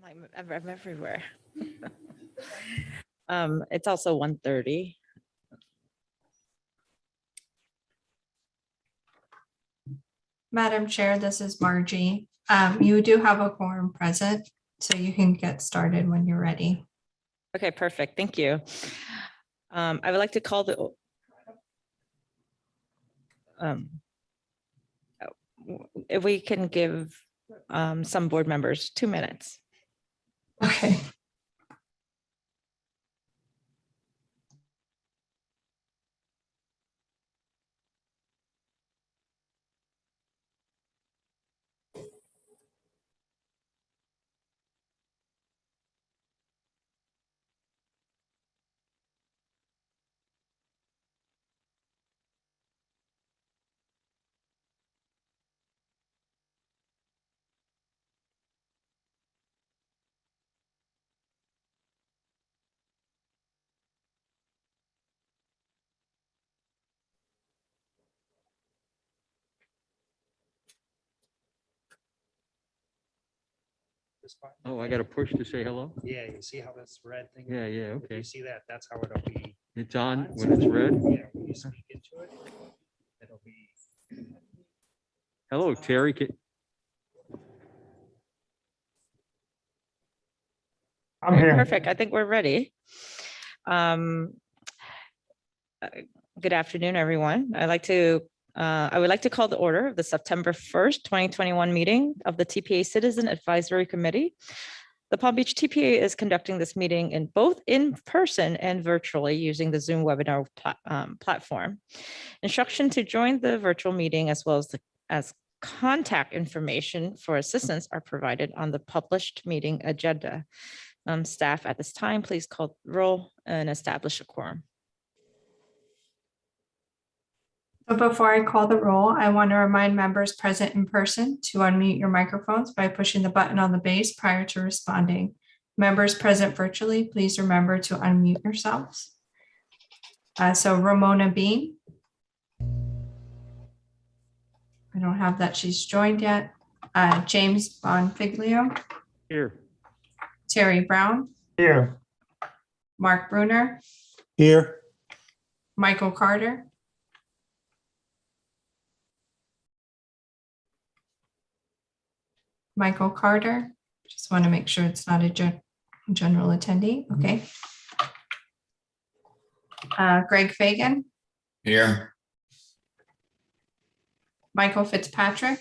I'm everywhere. It's also 1:30. Madam Chair, this is Margie. You do have a quorum present, so you can get started when you're ready. Okay, perfect. Thank you. I would like to call the if we can give some board members 2 minutes. Okay. Oh, I got to push to say hello? Yeah, you see how this red thing? Yeah, yeah, If okay. you see that, that's how it'll be. It's on when it's red? Yeah, when you speak into it, it'll be. Hello, Terry. I'm here. Perfect. I think we're ready. Good afternoon, everyone. I would like to call the order of the September 1st, 2021 meeting of the TPA Citizen Advisory Committee. The Palm Beach TPA is conducting this meeting in both in person and virtually using the Zoom webinar platform. Instruction to join the virtual meeting as well as contact information for assistance are provided on the published meeting agenda. Staff at this time, please call roll and establish a quorum. So before I call the roll, I want to remind members present in person to unmute your microphones by pushing the button on the base prior to responding. Members present virtually, please remember to unmute yourselves. So Ramona Bean. I don't have that she's joined yet. James Bonfiglio, Here. Terry Brown, Here. Mark Bruner, Here. Michael Carter, just want to make sure it's not a general attendee. Okay. Greg Fagan, Here. Michael Fitzpatrick,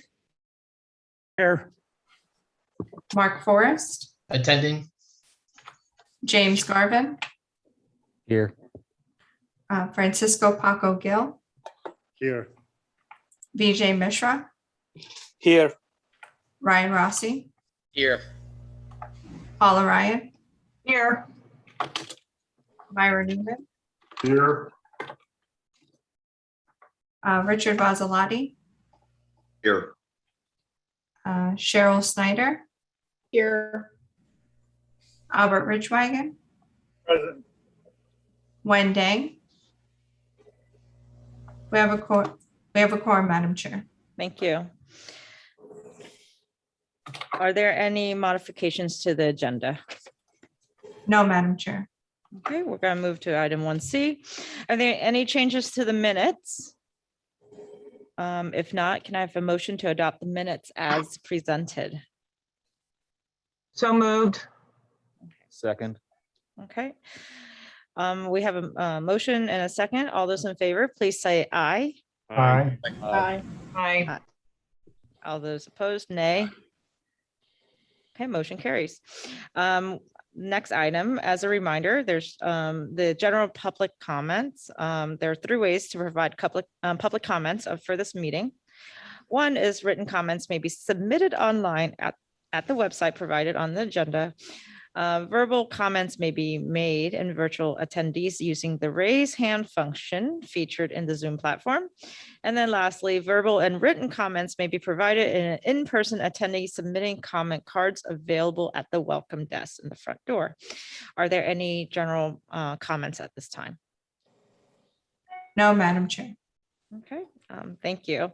Here. Mark Forrest, Attending. James Garvin, Here. Francisco Paco Gil, Here. Vijay Mishra, Here. Ryan Rossi, Here. Paula Ryan, Here. Myra Newman, Here. Richard Vazzalotti, Here. Cheryl Snyder, Here. Albert Ridgewagon, Present. Wen Dang. We have a quorum, Madam Chair. Thank you. Are there any modifications to the agenda? No, Madam Chair. Okay, we're going to move to item 1C. Are there any changes to the minutes? If not, can I have a motion to adopt the minutes as presented? So moved. Second. Okay. We have a motion and a second. All those in favor, please say aye. Aye. Aye. All those opposed, nay. Okay, motion carries. Next item, as a reminder, there's the general public comments. There are 3 ways to provide public comments for this meeting. One is written comments may be submitted online at the website provided on the agenda. Verbal comments may be made in virtual attendees using the raise hand function featured in the Zoom platform. And then lastly, verbal and written comments may be provided in an in-person attendee submitting comment cards available at the welcome desk in the front door. Are there any general comments at this time? No, Madam Chair. Okay, Thank you.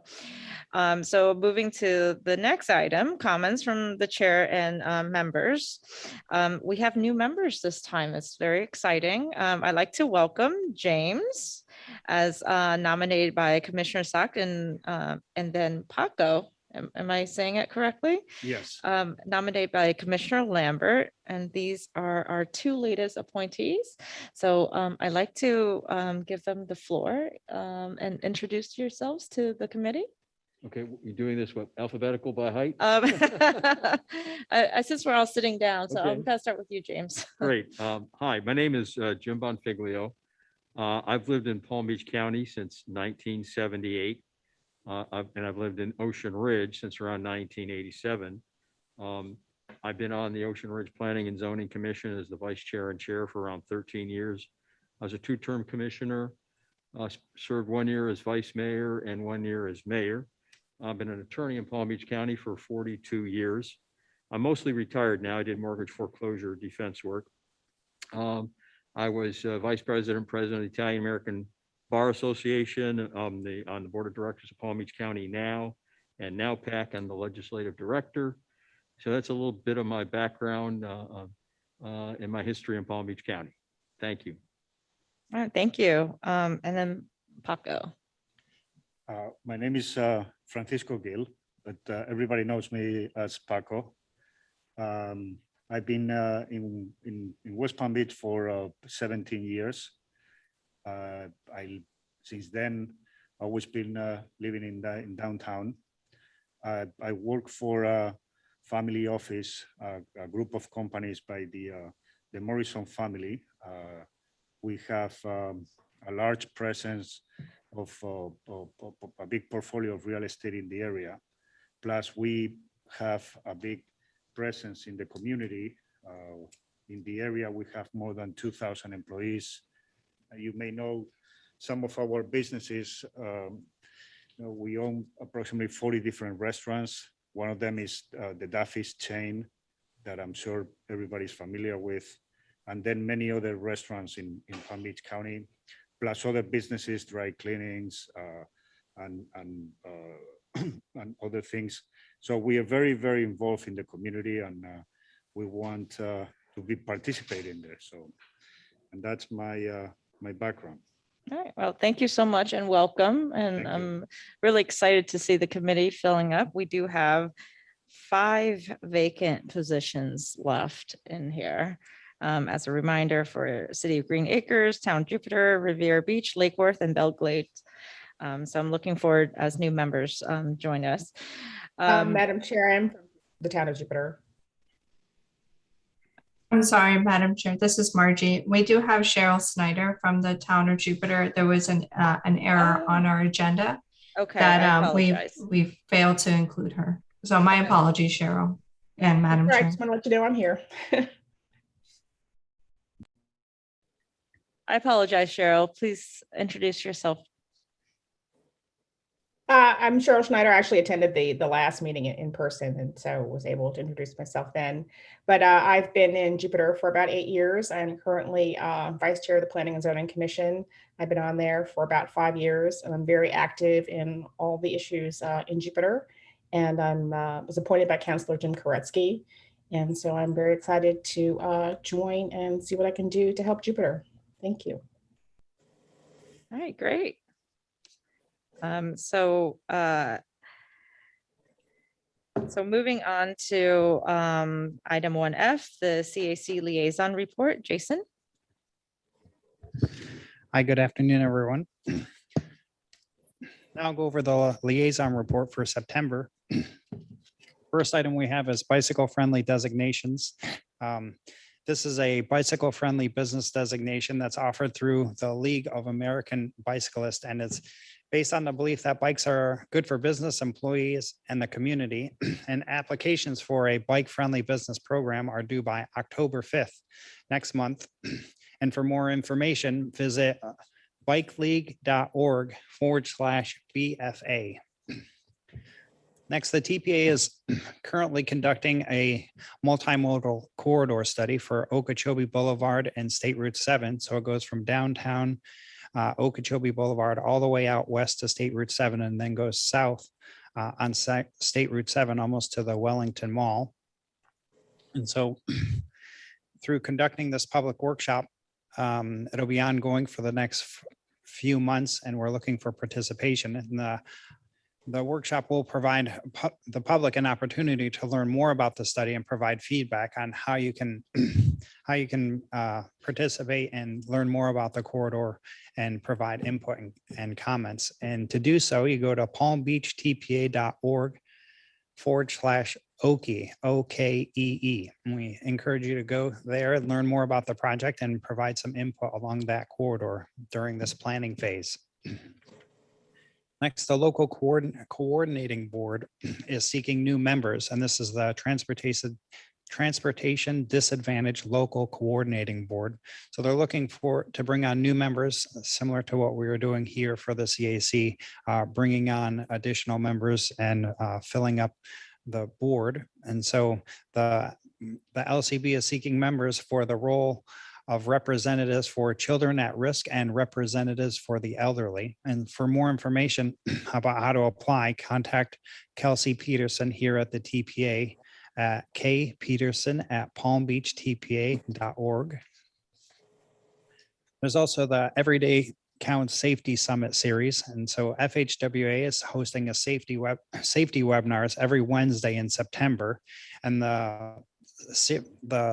So moving to the next item, comments from the chair and members. We have new members this time. It's very exciting. I'd like to welcome James as nominated by Commissioner Sack and then Paco. Am I saying it correctly? Yes. Nominated by Commissioner Lambert, and these are our two latest appointees. So I'd like to give them the floor and introduce yourselves to the committee. Okay, you're doing this what, alphabetical by height? Since we're all sitting down, so I'm Okay. gonna start with you, James. Great. Hi, my name is Jim Bonfiglio. I've lived in Palm Beach County since 1978. I've lived in Ocean Ridge since around 1987. I've been on the Ocean Ridge Planning and Zoning Commission as the vice chair and chair for around 13 years. I was a two-term commissioner, served 1 year as vice mayor and 1 year as mayor. I've been an attorney in Palm Beach County for 42 years. I'm mostly retired now. I did mortgage foreclosure defense work. I was vice president, president of the Italian American Bar Association, on the board of directors of Palm Beach County now, and now PAC and the legislative director. So that's a little bit of my background in my history in Palm Beach County. Thank you. All right, thank you. And then Paco. My name is Francisco Gil, but everybody knows me as Paco. I've been in West Palm Beach for 17 years. Since then, always been living in downtown. I work for a family office, a group of companies by the Morrison family. We have a large presence of a big portfolio of real estate in the area. Plus, we have a big presence in the community. In the area, we have more than 2,000 employees. You may know some of our businesses. We own approximately 40 different restaurants. One of them is the Duffy's chain that I'm sure everybody's familiar with. And then many other restaurants in Palm Beach County, plus other businesses, dry cleanings, and other things. So we are very, very involved in the community, and we want to be participating there. So, and that's my my background. All right, well, thank you so much and welcome. And Thank you. I'm really excited to see the committee filling up. We do have 5 vacant positions left in here. As a reminder for City of Green Acres, Town Jupiter, Riviera Beach, Lake Worth, and Belglade. So I'm looking forward as new members join us. Madam Chair, I'm from the town of Jupiter. I'm sorry, Madam Chair, this is Margie. We do have Cheryl Snyder from the town of Jupiter. There was an error on our agenda Okay, I that apologize. we failed to include her. So my Okay. apologies, Cheryl and Madam I Chair. just want to let you know I'm here. I apologize, Cheryl. Please introduce yourself. I'm Cheryl Schneider. I actually attended the last meeting in person, and so was able to introduce myself then. But I've been in Jupiter for about 8 years. I'm currently vice chair of the Planning and Zoning Commission. I've been on there for about 5 years, and I'm very active in all the issues in Jupiter. And I was appointed by Councilor Jim Koretsky. And so I'm very excited to join and see what I can do to help Jupiter. Thank you. All right, great. So moving on to item 1F, the CAC liaison report. Jason? Hi, good afternoon, everyone. Now I'll go over the liaison report for September. First item we have is bicycle-friendly designations. This is a bicycle-friendly business designation that's offered through the League of American Bicyclists, and it's based on the belief that bikes are good for business, employees, and the community. And applications for a bike-friendly business program are due by October 5th, next month. And for more information, visit bikeleague.org/BFA. Next, the TPA is currently conducting a multimodal corridor study for Okeechobee Boulevard and State Route 7. So it goes from downtown Okeechobee Boulevard all the way out west to State Route 7 and then goes south on State Route 7 almost to the Wellington Mall. And so through conducting this public workshop, it'll be ongoing for the next few months, and we're looking for participation. And the workshop will provide the public an opportunity to learn more about the study and provide feedback on how you can participate and learn more about the corridor and provide input and comments. And to do so, you go to palmbeachtpa.org/OKEE, OKEE. And we encourage you to go there and learn more about the project and provide some input along that corridor during this planning phase. Next, the local coordinating board is seeking new members, and this is the Transportation Disadvantaged Local Coordinating Board. So they're looking to bring on new members, similar to what we were doing here for the CAC, bringing on additional members and filling up the board. And so the LCB is seeking members for the role of representatives for children at risk and representatives for the elderly. And for more information about how to apply, contact Kelsey Peterson here at the TPA at kpeterson@palmbeachtpa.org. There's also the Everyday Counts Safety Summit series. And so FHWA is hosting a safety webinars every Wednesday in September. And the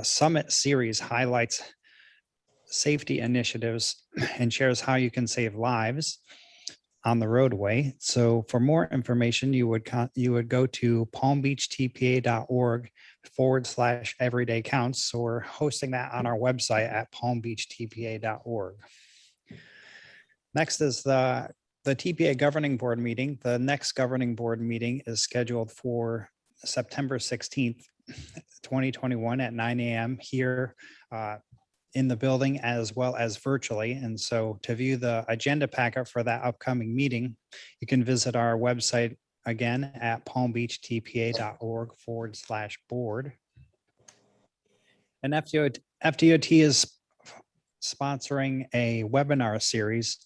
summit series highlights safety initiatives and shares how you can save lives on the roadway. So for more information, you would go to palmbeachtpa.org/everyday counts. So we're hosting that on our website at palmbeachtpa.org. Next is the TPA governing board meeting. The next governing board meeting is scheduled for September 16th, 2021 at 9 a.m. here in the building as well as virtually. And so to view the agenda packet for that upcoming meeting, you can visit our website again at palmbeachtpa.org/board. And FDOT is sponsoring a webinar series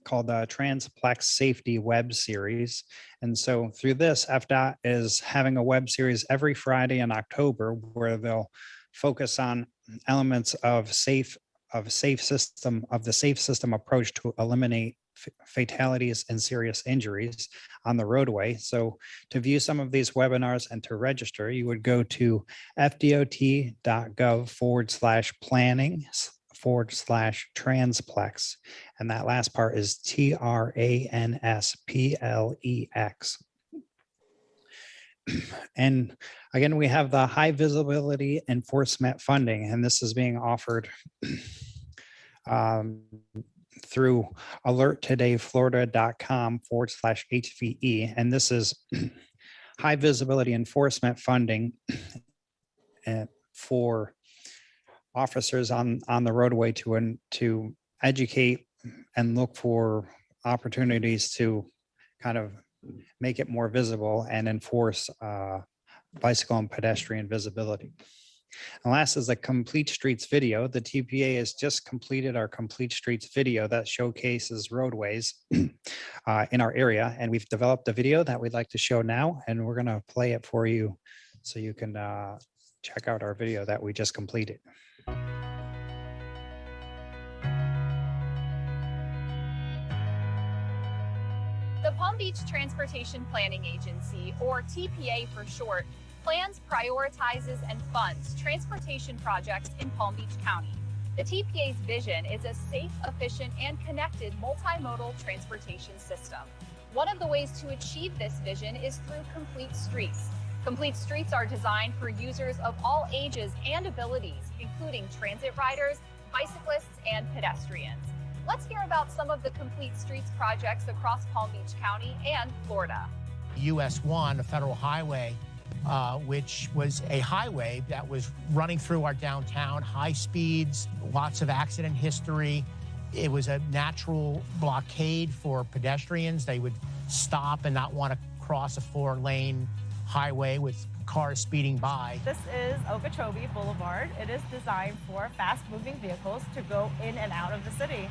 called the Transplex Safety Web Series. And so through this, FDOT is having a web series every Friday in October where they'll focus on elements of the safe system approach to eliminate fatalities and serious injuries on the roadway. So to view some of these webinars and to register, you would go to fdot.gov/planning/transplex. And that last part is TRANSPLEX. And again, we have the high visibility enforcement funding, and this is being offered through alerttodayflorida.com/HVE. And this is high visibility enforcement funding for officers on the roadway to educate and look for opportunities to kind of make it more visible and enforce bicycle and pedestrian visibility. And last is the Complete Streets video. The TPA has just completed our Complete Streets video that showcases roadways in our area. And we've developed a video that we'd like to show now, and we're going to play it for you so you can check out our video that we just completed. The Palm Beach Transportation Planning Agency, or TPA for short, plans, prioritizes, and funds transportation projects in Palm Beach County. The TPA's vision is a safe, efficient, and connected multimodal transportation system. One of the ways to achieve this vision is through Complete Streets. Complete Streets are designed for users of all ages and abilities, including transit riders, bicyclists, and pedestrians. Let's hear about some of the Complete Streets projects across Palm Beach County and Florida. US 1, a federal highway, which was a highway that was running through our downtown, high speeds, lots of accident history. It was a natural blockade for pedestrians. They would stop and not want to cross a 4-lane highway with cars speeding by. This is Okeechobee Boulevard. It is designed for fast-moving vehicles to go in and out of the city.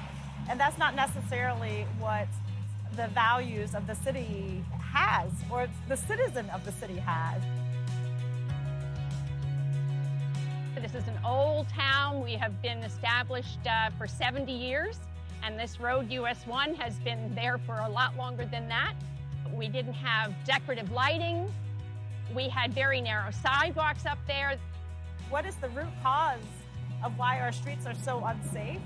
And that's not necessarily what the values of the city has, or the citizen of the city has. This is an old town. We have been established for 70 years, and this road, US 1, has been there for a lot longer than that. We didn't have decorative lighting. We had very narrow sidewalks up there. What is the root cause of why our streets are so unsafe?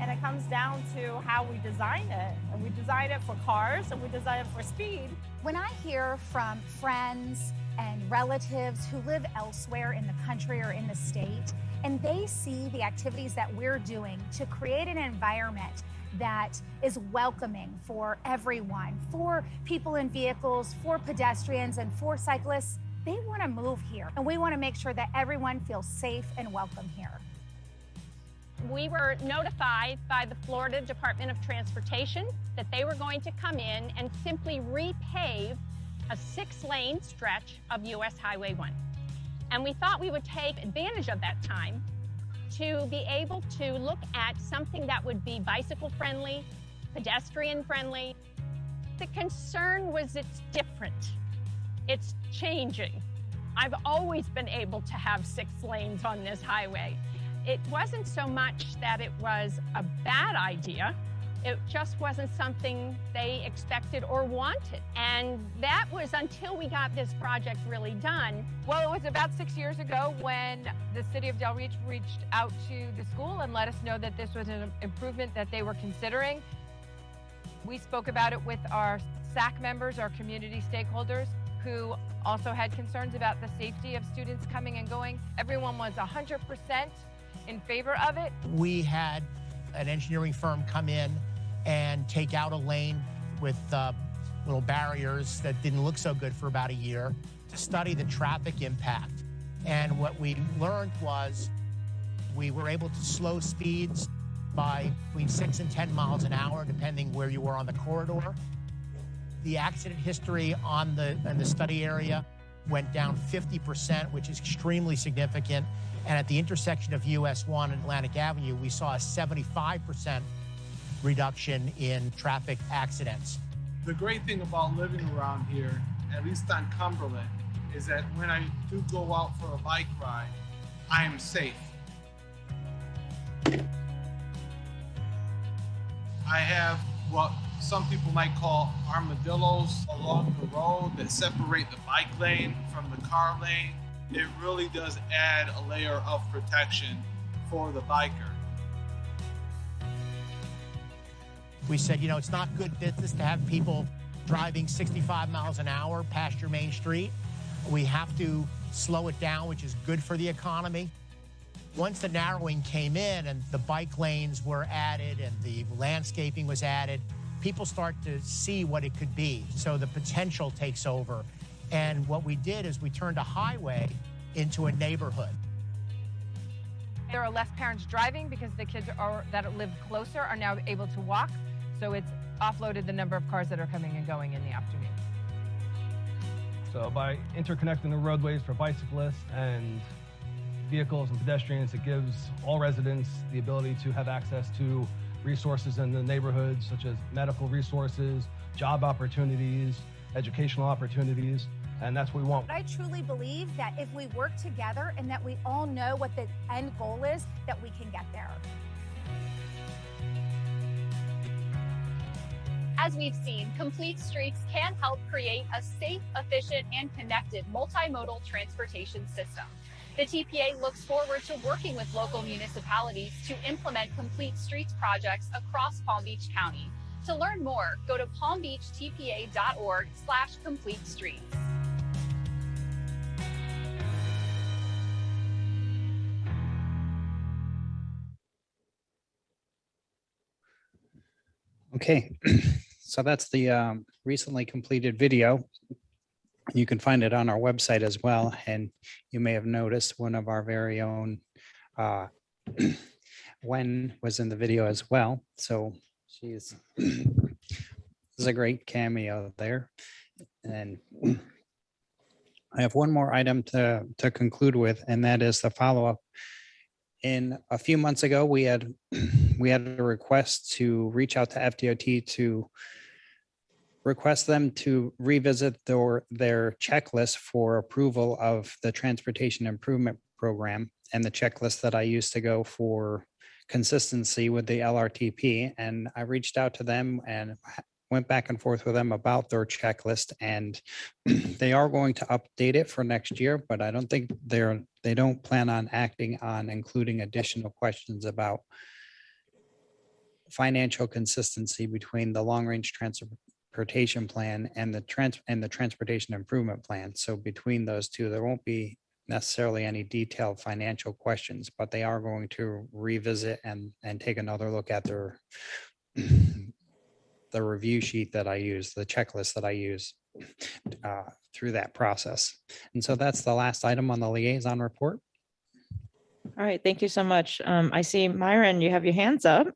And it comes down to how we design it. And we design it for cars, and we design it for speed. When I hear from friends and relatives who live elsewhere in the country or in the state, and they see the activities that we're doing to create an environment that is welcoming for everyone, for people in vehicles, for pedestrians, and for cyclists, they want to move here. And we want to make sure that everyone feels safe and welcome here. We were notified by the Florida Department of Transportation that they were going to come in and simply repave a 6-lane stretch of US Highway 1. And we thought we would take advantage of that time to be able to look at something that would be bicycle friendly, pedestrian friendly. The concern was it's different. It's changing. I've always been able to have 6 lanes on this highway. It wasn't so much that it was a bad idea. It just wasn't something they expected or wanted. And that was until we got this project really done. Well, it was about 6 years ago when the city of Del Reach reached out to the school and let us know that this was an improvement that they were considering. We spoke about it with our CAC members, our community stakeholders, who also had concerns about the safety of students coming and going. Everyone was 100% in favor of it. We had an engineering firm come in and take out a lane with little barriers that didn't look so good for about a year to study the traffic impact. And what we learned was we were able to slow speeds by between 6 and 10 miles an hour, depending where you were on the corridor. The accident history in the study area went down 50%, which is extremely significant. And at the intersection of US 1 and Atlantic Avenue, we saw a 75% reduction in traffic accidents. The great thing about living around here, at least on Cumberland, is that when I do go out for a bike ride, I am safe. I have what some people might call armadillos along the road that separate the bike lane from the car lane. It really does add a layer of protection for the biker. We said, you know, it's not good business to have people driving 65 miles an hour past your main street. We have to slow it down, which is good for the economy. Once the narrowing came in and the bike lanes were added and the landscaping was added, people start to see what it could be. So the potential takes over. And what we did is we turned a highway into a neighborhood. There are less parents driving because the kids that live closer are now able to walk. So it's offloaded the number of cars that are coming and going in the afternoon. So by interconnecting the roadways for bicyclists and vehicles and pedestrians, it gives all residents the ability to have access to resources in the neighborhood, such as medical resources, job opportunities, educational opportunities, and that's what we want. I truly believe that if we work together and that we all know what the end goal is, that we can get there. As we've seen, Complete Streets can help create a safe, efficient, and connected multimodal transportation system. The TPA looks forward to working with local municipalities to implement Complete Streets projects across Palm Beach County. To learn more, go to palmbeachtpa.org/complete streets. Okay, so that's the recently completed video. You can find it on our website as well. And you may have noticed one of our very own Wen was in the video as well. So she's this is a great cameo there. And I have one more item to conclude with, and that is the follow-up In a few months ago, we had a request to reach out to FDOT to request them to revisit their checklist for approval of the Transportation Improvement Program and the checklist that I used to go for consistency with the LRTP. And I reached out to them and went back and forth with them about their checklist, and they are going to update it for next year, but I don't think they don't plan on acting on including additional questions about financial consistency between the long-range transportation plan and the transportation improvement plan. So between those two, there won't be necessarily any detailed financial questions, but they are going to revisit and take another look at their the review sheet that I use, the checklist that I use through that process. And so that's the last item on the liaison report. All right, thank you so much. I see Myron, you have your hands up.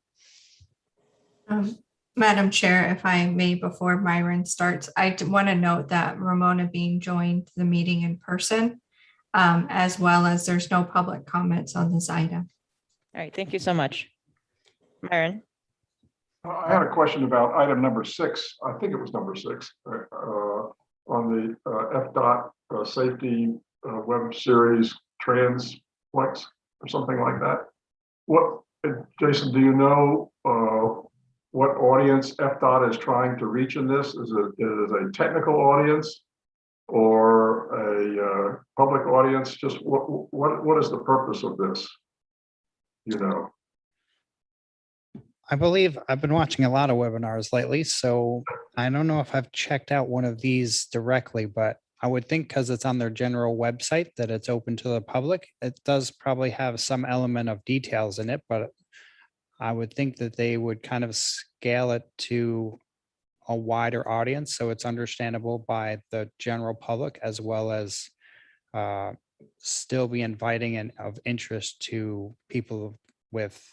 Madam Chair, if I may, before Myron starts, I want to note that Ramona being joined the meeting in person, as well as there's no public comments on this item. All right, thank you so much. Myron. I had a question about item number 6. I think it was number 6 on the FDOT safety web series transplex or something like that. What, Jason, do you know what audience FDOT is trying to reach in this? Is it a technical audience or a public audience? Just what is the purpose of this? You know. I believe I've been watching a lot of webinars lately, so I don't know if I've checked out one of these directly, but I would think because it's on their general website that it's open to the public. It does probably have some element of details in it, but I would think that they would kind of scale it to a wider audience, so it's understandable by the general public, as well as still be inviting and of interest to people with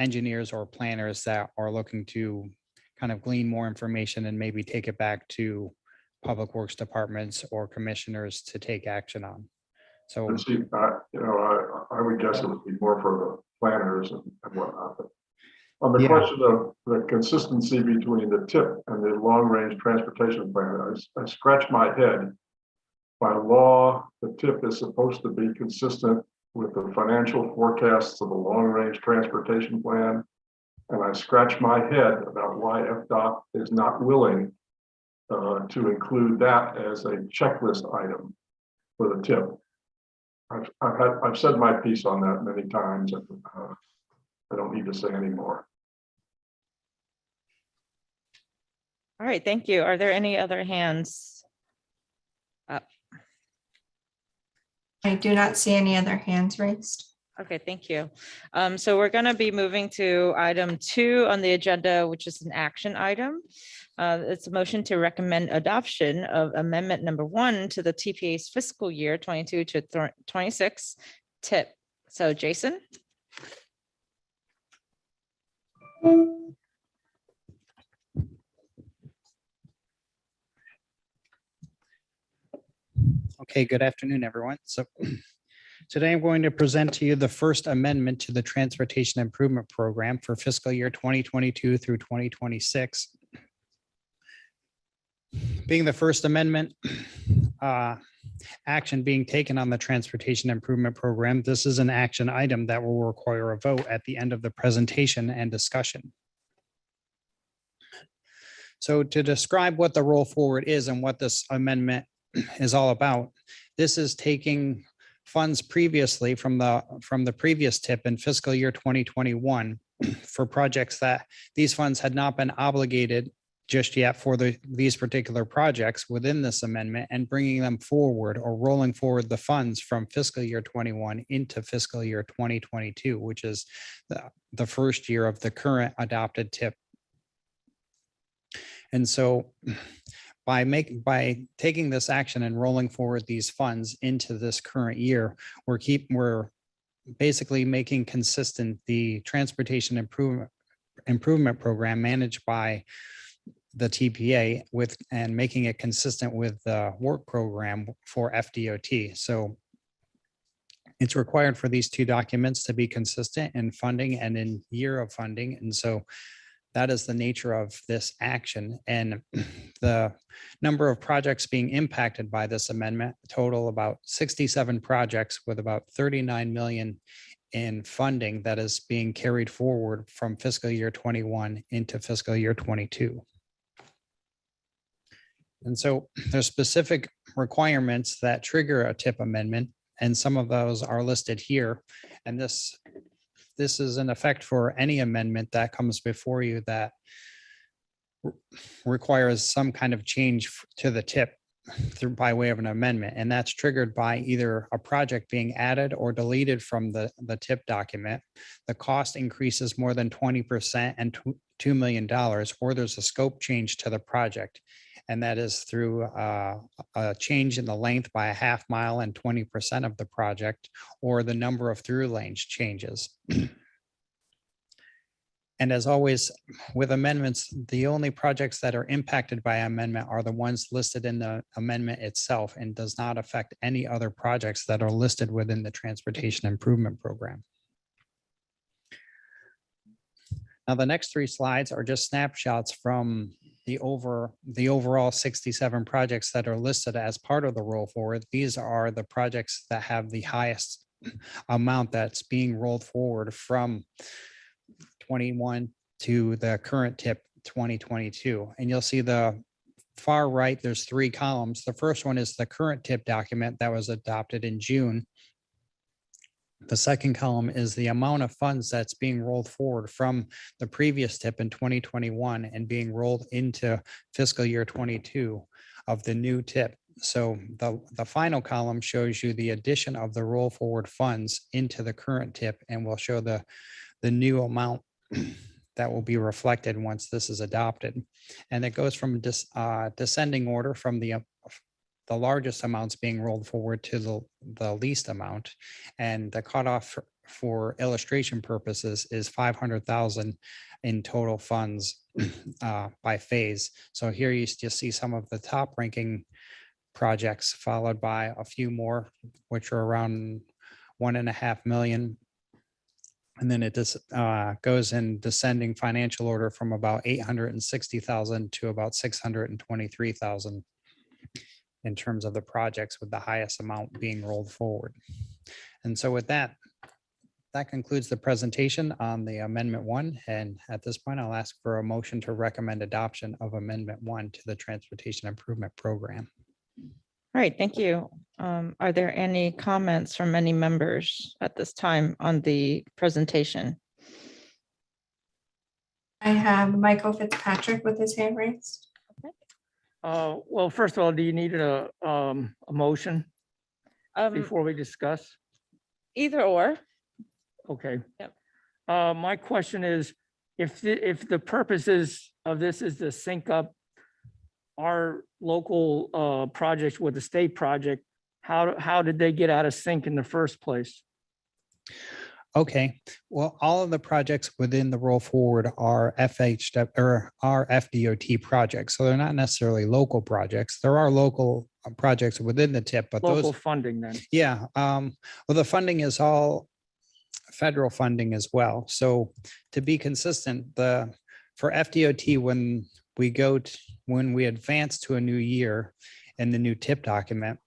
engineers or planners that are looking to kind of glean more information and maybe take it back to public works departments or commissioners to take action on. So, and see, I would guess it would be more for the planners and whatnot. But on the question of the consistency between the TIP and the long-range transportation plan, I scratch my head. By law, the TIP is supposed to be consistent with the financial forecasts of the long-range transportation plan. And I scratch my head about why FDOT is not willing to include that as a checklist item for the TIP. I've said my piece on that many times, and I don't need to say any more. All right, thank you. Are there any other hands up? I do not see any other hands raised. Okay, thank you. So we're going to be moving to item 2 on the agenda, which is an action item. It's a motion to recommend adoption of amendment number 1 to the TPA's fiscal year 22 to 26 TIP. So Jason. okay, good afternoon, everyone. So today I'm going to present to you the first amendment to the Transportation Improvement Program for fiscal year 2022 through 2026. Being the first amendment action being taken on the Transportation Improvement Program, this is an action item that will require a vote at the end of the presentation and discussion. So to describe what the roll forward is and what this amendment is all about, this is taking funds previously from the previous TIP in fiscal year 2021 for projects that these funds had not been obligated just yet for these particular projects within this amendment, and bringing them forward or rolling forward the funds from fiscal year 21 into fiscal year 2022, which is the first year of the current adopted TIP. And so by taking this action and rolling forward these funds into this current year, we're basically making consistent the transportation improvement program managed by the TPA and making it consistent with the work program for FDOT. So It's required for these two documents to be consistent in funding and in year of funding. And so that is the nature of this action. And the number of projects being impacted by this amendment total about 67 projects with about 39 million in funding that is being carried forward from fiscal year 21 into fiscal year 22. And so there's specific requirements that trigger a TIP amendment, and some of those are listed here. And this is in effect for any amendment that comes before you that requires some kind of change to the TIP through by way of an amendment. And that's triggered by either a project being added or deleted from the TIP document. The cost increases more than 20% and $2 million, or there's a scope change to the project. And that is through a change in the length by a half mile and 20% of the project, or the number of through lanes changes. And as always, with amendments, the only projects that are impacted by amendment are the ones listed in the amendment itself, and does not affect any other projects that are listed within the Transportation Improvement Program. Now, the next three slides are just snapshots from the overall 67 projects that are listed as part of the roll forward. These are the projects that have the highest amount that's being rolled forward from 21 to the current TIP 2022. And you'll see the far right, there's three columns. The first one is the current TIP document that was adopted in June. The second column is the amount of funds that's being rolled forward from the previous TIP in 2021 and being rolled into fiscal year 22 of the new TIP. So the final column shows you the addition of the roll forward funds into the current TIP, and will show the new amount that will be reflected once this is adopted. And it goes from descending order from the largest amounts being rolled forward to the least amount. And the cutoff for illustration purposes is 500,000 in total funds by phase. So here you just see some of the top ranking projects, followed by a few more, which are around 1.5 million. And then it just goes in descending financial order from about 860,000 to about 623,000 in terms of the projects with the highest amount being rolled forward. And so with that concludes the presentation on the Amendment 1. And at this point, I'll ask for a motion to recommend adoption of Amendment 1 to the Transportation Improvement Program. All right, thank you. Are there any comments from any members at this time on the presentation? I have Michael Fitzpatrick with his hand raised. Well, first of all, do you need a motion before we discuss? Either or. Okay. Yep. My question is, if the purposes of this is to sync up our local projects with the state project, how did they get out of sync in the first place? Okay, well, all of the projects within the roll forward are FDOT projects. So they're not necessarily local projects. There are local projects within the TIP, but Local those, funding then. yeah. Well, the funding is all federal funding as well. So to be consistent, for FDOT, when we advance to a new year in the new TIP document,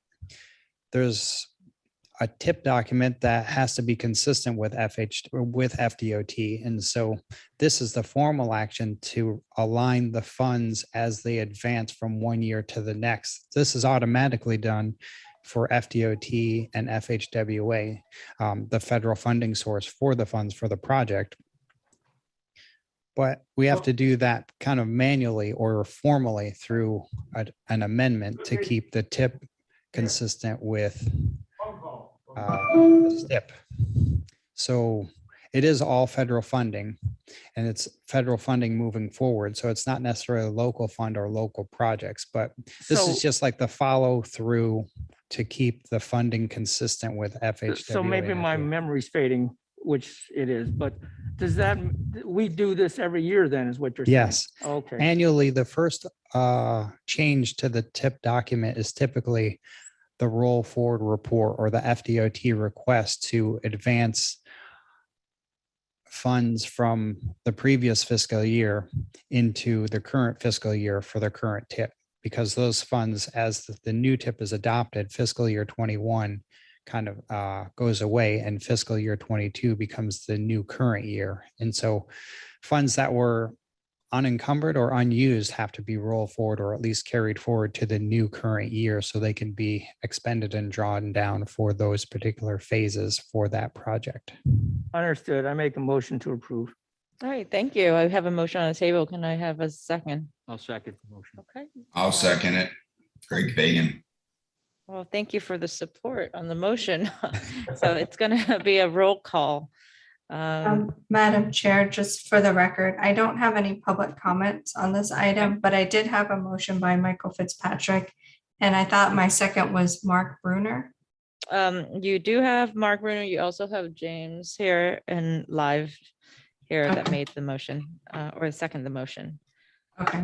there's a TIP document that has to be consistent with FDOT. And so this is the formal action to align the funds as they advance from one year to the next. This is automatically done for FDOT and FHWA, the federal funding source for the funds for the project. But we have to do that kind of manually or formally through an amendment to keep the TIP consistent with the STIP. So it is all federal funding, and it's federal funding moving forward. So it's not necessarily a local fund or local projects, but this is just like the follow through to keep the funding consistent with FHWA. So maybe my memory's fading, which it is, but does that, we do this every year then is what you're saying? Yes. Okay. Annually, the first change to the TIP document is typically the roll forward report or the FDOT request to advance funds from the previous fiscal year into the current fiscal year for the current tip, because those funds, as the new tip is adopted, fiscal year 21 kind of goes away and fiscal year 22 becomes the new current year. And so funds that were unencumbered or unused have to be rolled forward or at least carried forward to the new current year so they can be expended and drawn down for those particular phases for that project. Understood. I make a motion to approve. All right, thank you. I have a motion on the table. Can I have a second? I'll second the motion. Okay. I'll second it. Greg Fagan. Well, thank you for the support on the motion. So it's going to be a roll call. Madam Chair, just for the record, I don't have any public comments on this item, but I did have a motion by Michael Fitzpatrick. And I thought my second was Mark Bruner. You do have Mark Bruner. You also have James here and live here that made the motion or second the motion. Okay,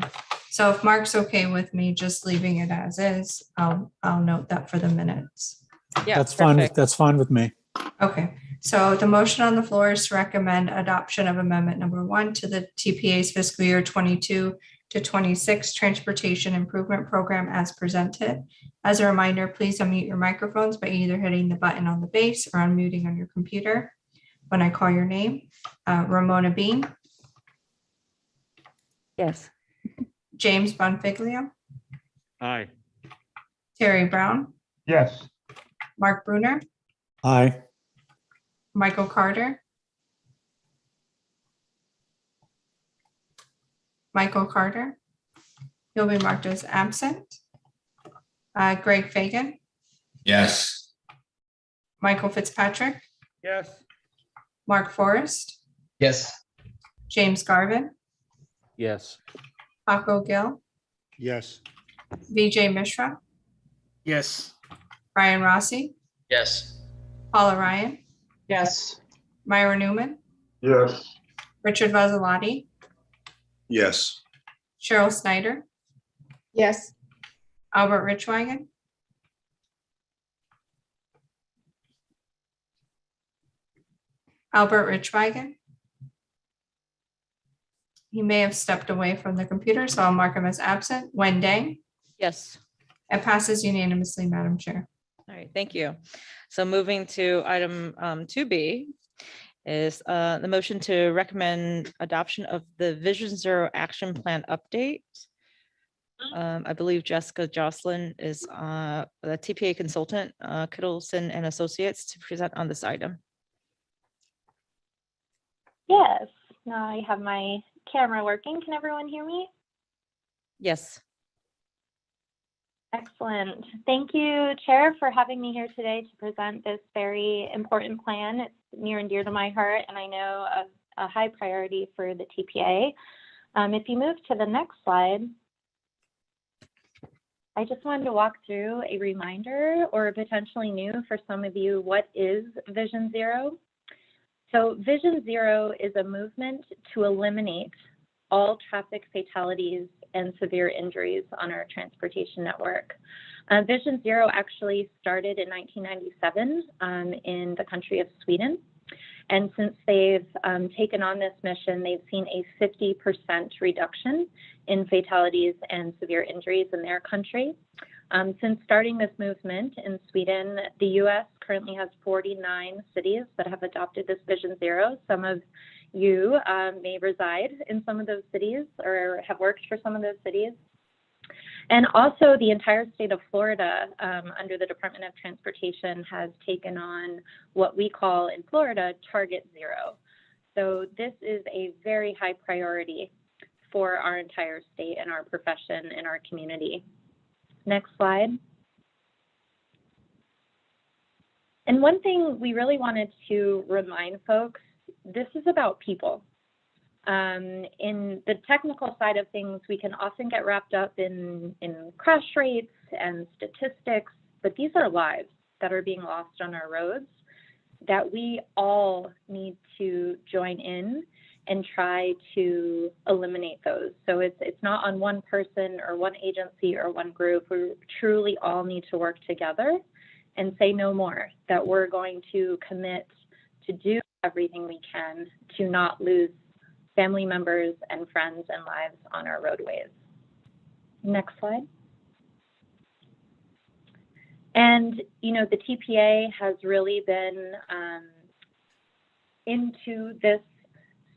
so if Mark's okay with me just leaving it as is, I'll note that for the minutes. Yeah, that's fine. perfect. That's fine with me. Okay, so the motion on the floor is to recommend adoption of amendment number 1 to the TPA's fiscal year 22 to 26 transportation improvement program as presented. As a reminder, please unmute your microphones by either hitting the button on the base or unmuting on your computer. When I call your name, Ramona Bean. Yes. James Bonfiglio, Aye. Terry Brown, Yes. Mark Bruner, Aye. Michael Carter, he'll be marked as absent. Greg Fagan, Yes. Michael Fitzpatrick, Yes. Mark Forrest, Yes. James Garvin, Yes. Paco Gill, Yes. Vijay Mishra, Yes. Brian Rossi, Yes. Paula Ryan, Yes. Myra Newman, Yes. Richard Vazzalotti, Yes. Cheryl Snyder, Yes. Albert Richwagen, He may have stepped away from the computer, so I'll mark him as absent. Wen Dang. Yes. It passes unanimously, Madam Chair. All right, thank you. So moving to item 2B is the motion to recommend adoption of the Vision Zero Action Plan update. I believe Jessica Jocelyn is the TPA consultant, Kittleson and Associates, to present on this item. Yes, now I have my camera working. Can everyone hear me? Yes. Excellent. Thank you, Chair, for having me here today to present this very important plan. It's near and dear to my heart, and I know a high priority for the TPA. If you move to the next slide, I just wanted to walk through a reminder, or potentially new for some of you, what is Vision Zero? So Vision Zero is a movement to eliminate all traffic fatalities and severe injuries on our transportation network. Vision Zero actually started in 1997 in the country of Sweden. And since they've taken on this mission, they've seen a 50% reduction in fatalities and severe injuries in their country. Since starting this movement in Sweden, the US currently has 49 cities that have adopted this Vision Zero. Some of you may reside in some of those cities or have worked for some of those cities. And also the entire state of Florida, under the Department of Transportation, has taken on what we call in Florida, Target Zero. So this is a very high priority for our entire state and our profession and our community. Next slide. And one thing we really wanted to remind folks, this is about people. In the technical side of things, we can often get wrapped up in crash rates and statistics, but these are lives that are being lost on our roads that we all need to join in and try to eliminate those. So it's not on one person or one agency or one group. We truly all need to work together and say no more, that we're going to commit to do everything we can to not lose family members and friends and lives on our roadways. Next slide. And, you know, the TPA has really been into this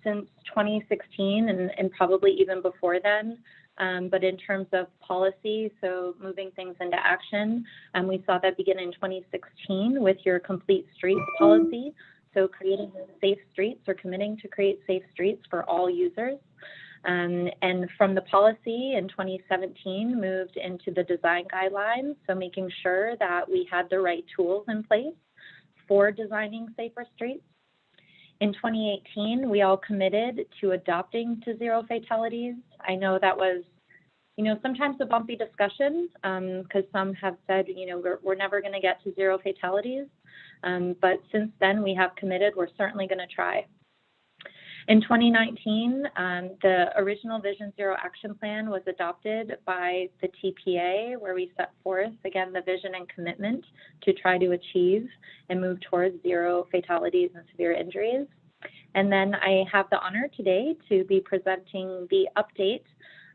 since 2016 and probably even before then. But in terms of policy, so moving things into action, we saw that begin in 2016 with your complete streets policy. So creating safe streets or committing to create safe streets for all users. And from the policy in 2017 moved into the design guidelines. So making sure that we had the right tools in place for designing safer streets. In 2018, we all committed to adopting to zero fatalities. I know that was, you know, sometimes a bumpy discussion because some have said, you know, we're never going to get to zero fatalities. But since then, we have committed, we're certainly going to try. In 2019, the original Vision Zero Action Plan was adopted by the TPA, where we set forth, again, the vision and commitment to try to achieve and move towards zero fatalities and severe injuries. And then I have the honor today to be presenting the update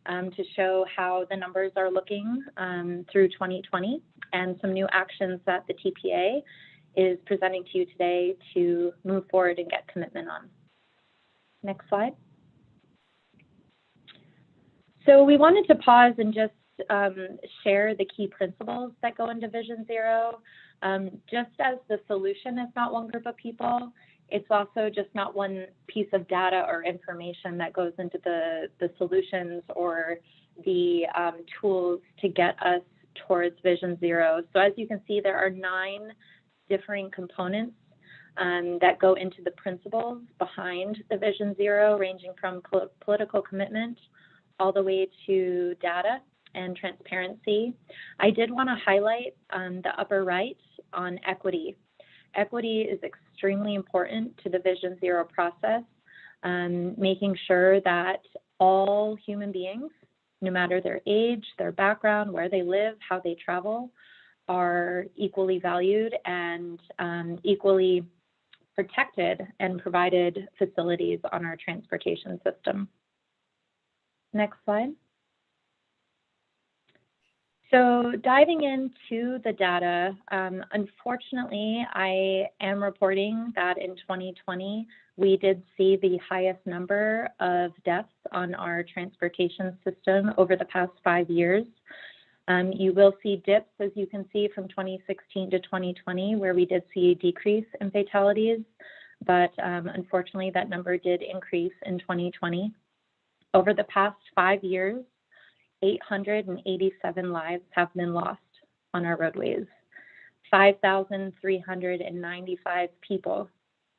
to show how the numbers are looking through 2020 and some new actions that the TPA is presenting to you today to move forward and get commitment on. Next slide. So we wanted to pause and just share the key principles that go into Vision Zero. Just as the solution is not one group of people, it's also just not one piece of data or information that goes into the solutions or the tools to get us towards Vision Zero. So as you can see, there are 9 differing components that go into the principles behind the Vision Zero, ranging from political commitment all the way to data and transparency. I did want to highlight the upper right on equity. Equity is extremely important to the Vision Zero process, making sure that all human beings, no matter their age, their background, where they live, how they travel, are equally valued and equally protected and provided facilities on our transportation system. Next slide. So diving into the data, unfortunately, I am reporting that in 2020, we did see the highest number of deaths on our transportation system over the past 5 years. You will see dips, as you can see, from 2016 to 2020, where we did see a decrease in fatalities, but unfortunately, that number did increase in 2020. Over the past 5 years, 887 lives have been lost on our roadways. 5,395 people,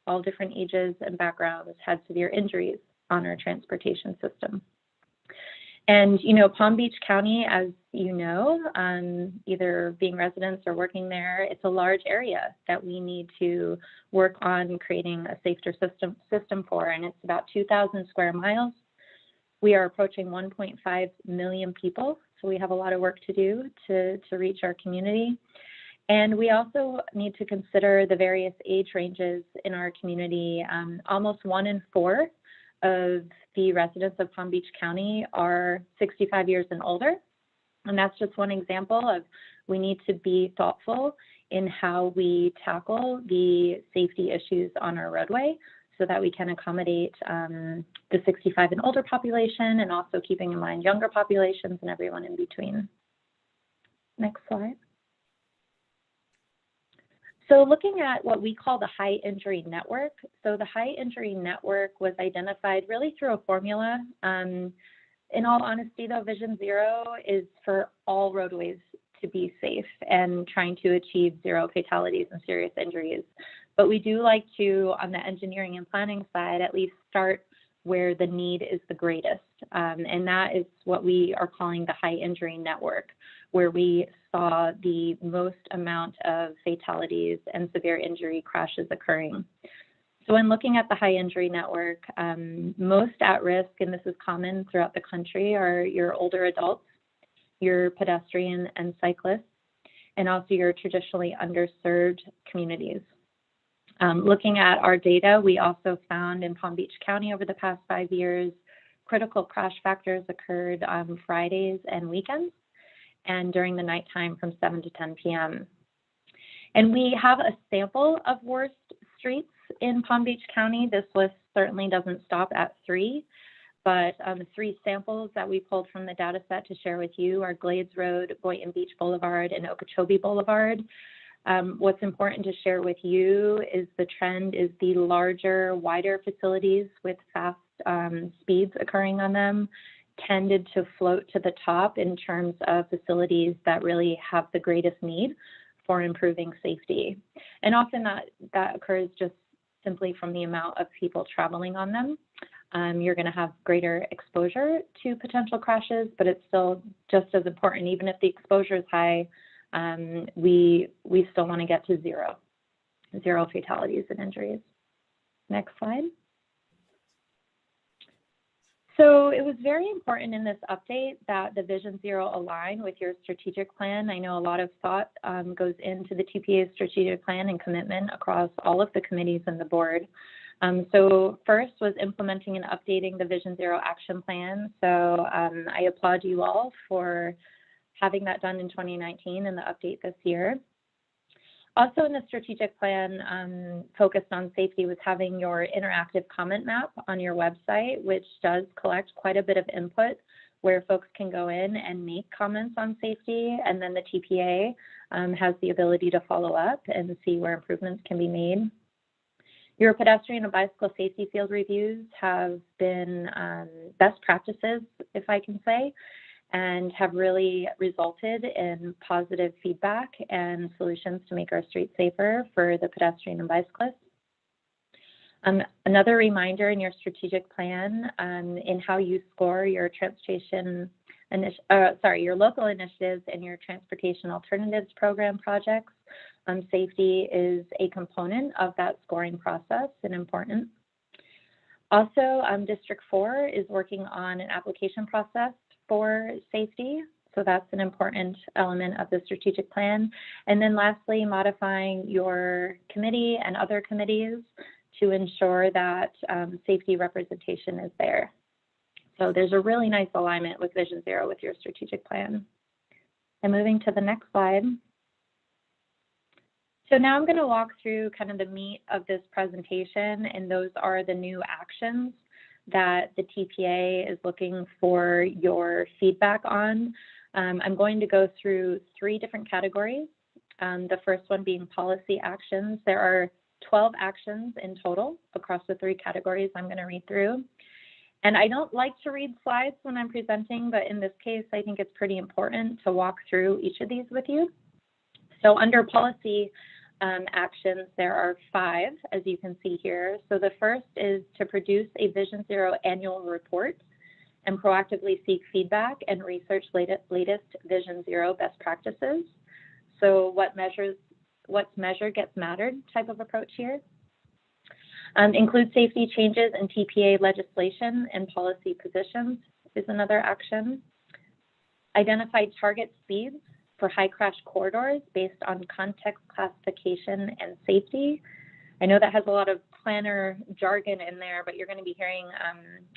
all different ages and backgrounds, had severe injuries on our transportation system. And, you know, Palm Beach County, as you know, either being residents or working there, it's a large area that we need to work on creating a safer system for, and it's about 2,000 square miles. We are approaching 1.5 million people, so we have a lot of work to do to reach our community. And we also need to consider the various age ranges in our community. Almost 1 in 4 of the residents of Palm Beach County are 65 years and older. And that's just one example of we need to be thoughtful in how we tackle the safety issues on our roadway so that we can accommodate the 65 and older population and also keeping in mind younger populations and everyone in between. Next slide. So looking at what we call the high injury network. So the high injury network was identified really through a formula. In all honesty, though, Vision Zero is for all roadways to be safe and trying to achieve zero fatalities and serious injuries. But we do like to, on the engineering and planning side, at least start where the need is the greatest. And that is what we are calling the high injury network, where we saw the most amount of fatalities and severe injury crashes occurring. So when looking at the high injury network, most at risk, and this is common throughout the country, are your older adults, your pedestrian and cyclists, and also your traditionally underserved communities. Looking at our data, we also found in Palm Beach County over the past 5 years, critical crash factors occurred on Fridays and weekends, and during the nighttime from 7 to 10 p.m. And we have a sample of worst streets in Palm Beach County. This list certainly doesn't stop at 3, but the 3 samples that we pulled from the data set to share with you are Glades Road, Boynton Beach Boulevard, and Okeechobee Boulevard. What's important to share with you is the trend is the larger, wider facilities with fast speeds occurring on them tended to float to the top in terms of facilities that really have the greatest need for improving safety. And often that occurs just simply from the amount of people traveling on them. You're going to have greater exposure to potential crashes, but it's still just as important. Even if the exposure is high, we still want to get to zero fatalities and injuries. Next slide. So it was very important in this update that the Vision Zero align with your strategic plan. I know a lot of thought goes into the TPA's strategic plan and commitment across all of the committees and the board. So first was implementing and updating the Vision Zero action plan. So I applaud you all for having that done in 2019 and the update this year. Also in the strategic plan focused on safety was having your interactive comment map on your website, which does collect quite a bit of input where folks can go in and make comments on safety. And then the TPA has the ability to follow up and see where improvements can be made. Your pedestrian and bicycle safety field reviews have been best practices, if I can say, and have really resulted in positive feedback and solutions to make our streets safer for the pedestrian and bicyclists. Another reminder in your strategic plan in how you score your your local initiatives and your transportation alternatives program projects. Safety is a component of that scoring process and important. Also, District 4 is working on an application process for safety. So that's an important element of the strategic plan. And then lastly, modifying your committee and other committees to ensure that safety representation is there. So there's a really nice alignment with Vision Zero with your strategic plan. And moving to the next slide. So now I'm going to walk through kind of the meat of this presentation, and those are the new actions that the TPA is looking for your feedback on. I'm going to go through 3 different categories. The first one being policy actions. There are 12 actions in total across the 3 categories I'm going to read through. And I don't like to read slides when I'm presenting, but in this case, I think it's pretty important to walk through each of these with you. So under policy actions, there are 5, as you can see here. So the first is to produce a Vision Zero annual report and proactively seek feedback and research latest Vision Zero best practices. So what's measured gets mattered type of approach here. Include safety changes in TPA legislation and policy positions is another action. Identify target speeds for high crash corridors based on context classification and safety. I know that has a lot of planner jargon in there, but you're going to be hearing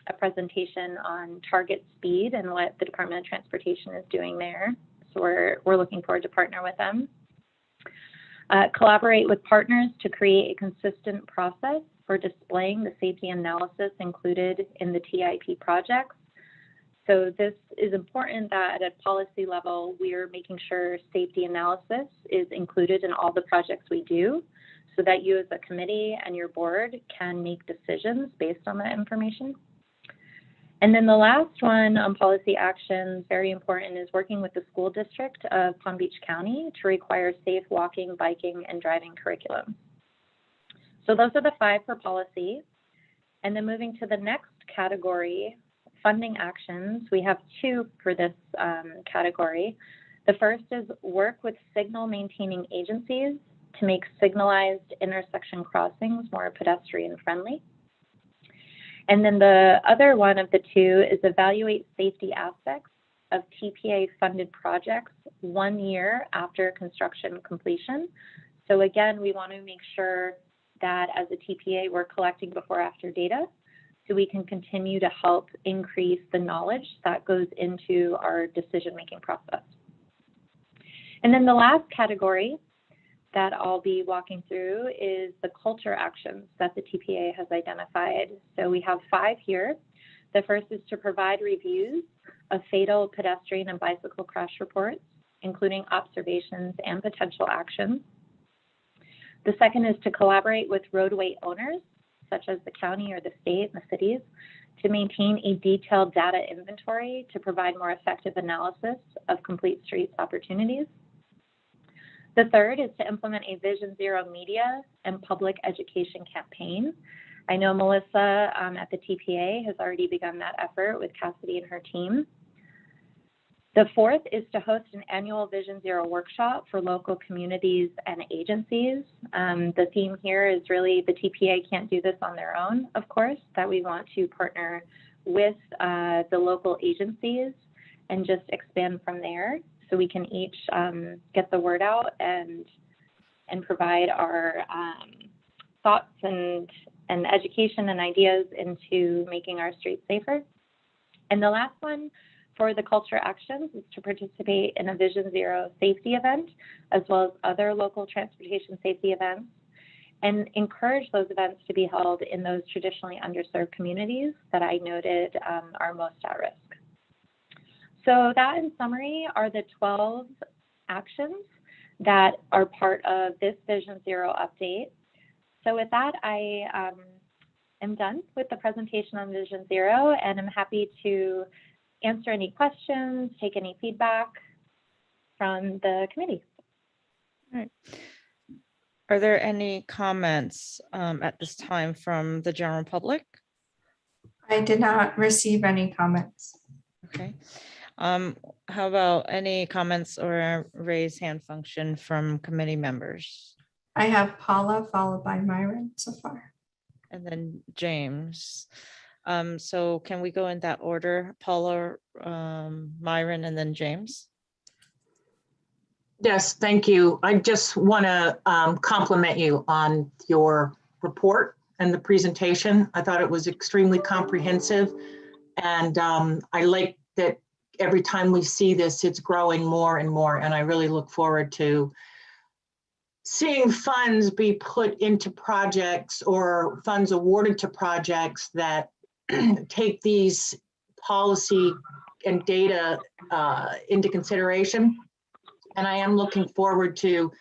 a presentation on target speed and what the Department of Transportation is doing there. So we're looking forward to partner with them. Collaborate with partners to create a consistent process for displaying the safety analysis included in the TIP projects. So this is important that at a policy level, we're making sure safety analysis is included in all the projects we do so that you as a committee and your board can make decisions based on that information. And then the last one on policy actions, very important, is working with the school district of Palm Beach County to require safe walking, biking, and driving curriculum. So those are the 5 for policy. And then moving to the next category, funding actions, we have 2 for this category. The first is work with signal maintaining agencies to make signalized intersection crossings more pedestrian friendly. And then the other one of the two is evaluate safety aspects of TPA funded projects 1 year after construction completion. So again, we want to make sure that as a TPA, we're collecting before after data so we can continue to help increase the knowledge that goes into our decision-making process. And then the last category that I'll be walking through is the culture actions that the TPA has identified. So we have 5 here. The first is to provide reviews of fatal pedestrian and bicycle crash reports, including observations and potential actions. The second is to collaborate with roadway owners, such as the county or the state and the cities, to maintain a detailed data inventory to provide more effective analysis of complete streets opportunities. The third is to implement a Vision Zero media and public education campaign. I know Melissa at the TPA has already begun that effort with Cassidy and her team. The fourth is to host an annual Vision Zero workshop for local communities and agencies. The theme here is really the TPA can't do this on their own, of course, that we want to partner with the local agencies and just expand from there so we can each get the word out and provide our thoughts and education and ideas into making our streets safer. And the last one for the culture actions is to participate in a Vision Zero safety event, as well as other local transportation safety events, and encourage those events to be held in those traditionally underserved communities that I noted are most at risk. So that, in summary, are the 12 actions that are part of this Vision Zero update. So with that, I am done with the presentation on Vision Zero, and I'm happy to answer any questions, take any feedback from the committee. All right. Are there any comments at this time from the general public? I did not receive any comments. Okay. How about any comments or a raise hand function from committee members? I have Paula followed by Myron so far. And then James. So can we go in that order? Paula, Myron, and then James? Yes, thank you. I just want to compliment you on your report and the presentation. I thought it was extremely comprehensive. And I like that every time we see this, it's growing more and more. And I really look forward to seeing funds be put into projects or funds awarded to projects that take these policy and data into consideration. And I am looking forward to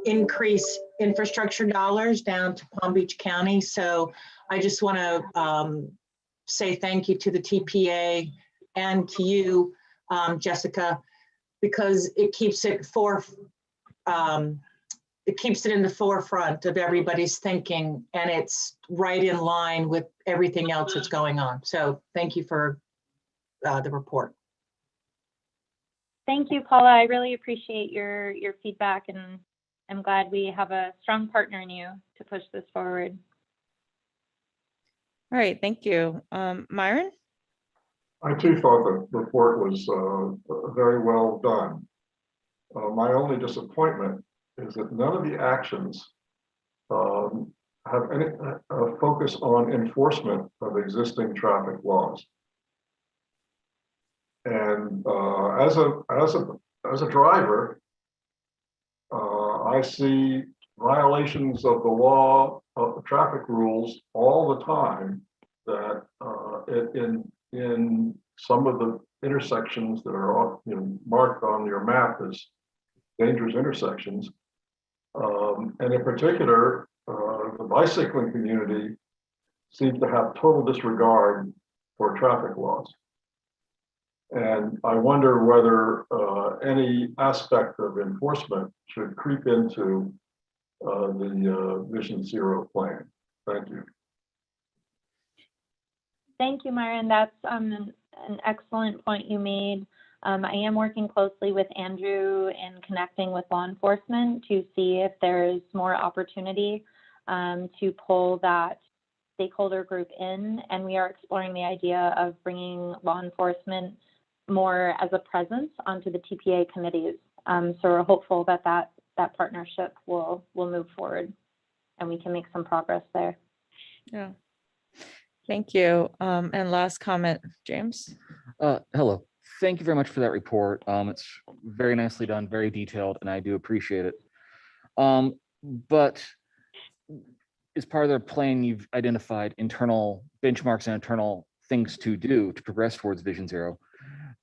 increase infrastructure dollars down to Palm Beach County. So I just want to say thank you to the TPA and to you, Jessica, because it keeps it in the forefront of everybody's thinking, and it's right in line with everything else that's going on. So thank you for the report. Thank you, Paula. I really appreciate your feedback, and I'm glad we have a strong partner in you to push this forward. All right, thank you. Myron? I too thought the report was very well done. My only disappointment is that none of the actions have any focus on enforcement of existing traffic laws. And as a driver, I see violations of the law of the traffic rules all the time. That in some of the intersections that are marked on your map as dangerous intersections, and in particular, the bicycling community seems to have total disregard for traffic laws. And I wonder whether any aspect of enforcement should creep into the Vision Zero plan. Thank you. Thank you, Myron. That's an excellent point you made. I am working closely with Andrew in connecting with law enforcement to see if there's more opportunity to pull that stakeholder group in. And we are exploring the idea of bringing law enforcement more as a presence onto the TPA committees. So we're hopeful that that partnership will move forward and we can make some progress there. Yeah. Thank you. And last comment, James. Hello. Thank you very much for that report. It's very nicely done, very detailed, and I do appreciate it. But as part of the plan, you've identified internal benchmarks and internal things to do to progress towards Vision Zero.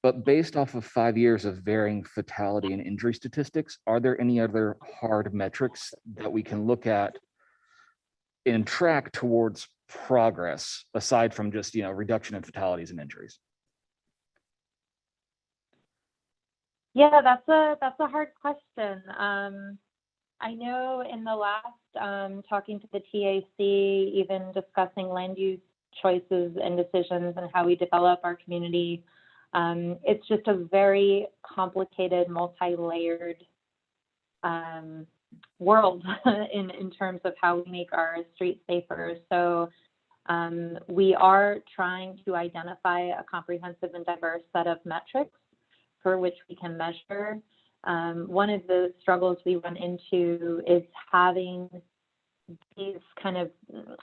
But based off of 5 years of varying fatality and injury statistics, are there any other hard metrics that we can look at and track towards progress aside from just, reduction in fatalities and injuries? Yeah, that's a hard question. I know in the last talking to the TAC, even discussing land use choices and decisions and how we develop our community, it's just a very complicated, multi-layered world in terms of how we make our streets safer. So we are trying to identify a comprehensive and diverse set of metrics for which we can measure. One of the struggles we run into is having these kind of